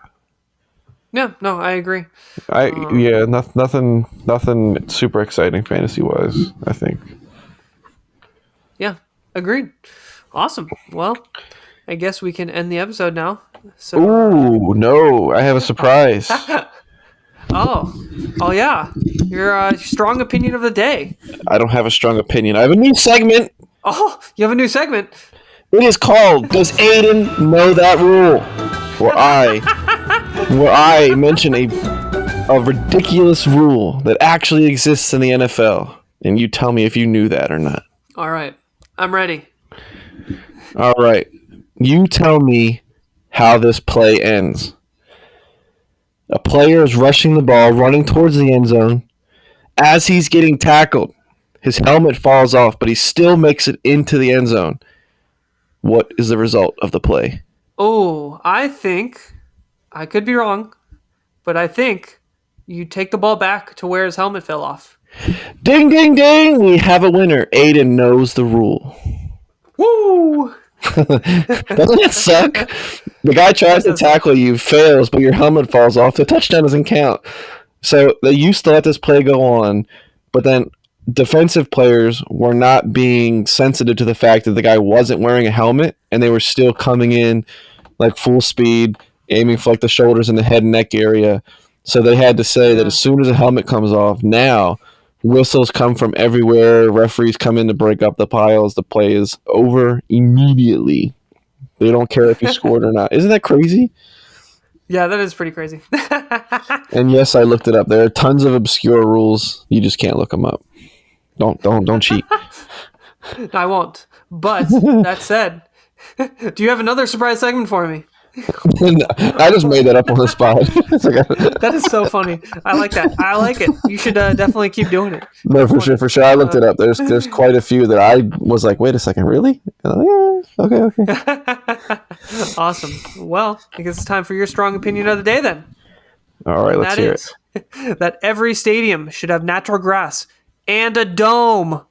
Yeah, no, I agree. Nothing super exciting fantasy wise, I think. Yeah, agreed. Awesome. Well, I guess we can end the episode now. So, Ooh, no, I have a surprise. oh yeah, your strong opinion of the day. I don't have a strong opinion. I have a new segment. Oh, you have a new segment. It is called "Does Aiden Know That Rule?" Where I mention a ridiculous rule that actually exists in the NFL, and you tell me if you knew that or not. All right, I'm ready. All right, you tell me how this play ends. A player is rushing the ball, running towards the end zone. As he's getting tackled, his helmet falls off, but he still makes it into the end zone. What is the result of the play? Oh, I think I could be wrong, but I think you take the ball back to where his helmet fell off. Ding, ding, ding! We have a winner. Aiden knows the rule. Woo! Doesn't it suck? The guy tries to tackle you, fails, but your helmet falls off. The touchdown doesn't count. So they used to let this play go on, but then defensive players were not being sensitive to the fact that the guy wasn't wearing a helmet, and they were still coming in like full speed, aiming for like the shoulders and the head and neck area. So they had to say that as soon as a helmet comes off, now whistles come from everywhere. Referees come in to break up the piles. The play is over immediately. They don't care if you scored or not. Isn't that crazy? Yeah, that is pretty crazy. And yes, I looked it up. There are tons of obscure rules. You just can't look them up. Don't cheat. I won't. But that said, do you have another surprise segment for me? I just made that up on the spot. That is so funny. I like that. I like it. You should definitely keep doing it. No, for sure. I looked it up. There's quite a few that I was like, wait a second, really? Yeah, okay. Awesome. Well, I guess it's time for your strong opinion of the day then. All right, let's hear it. That every stadium should have natural grass and a dome.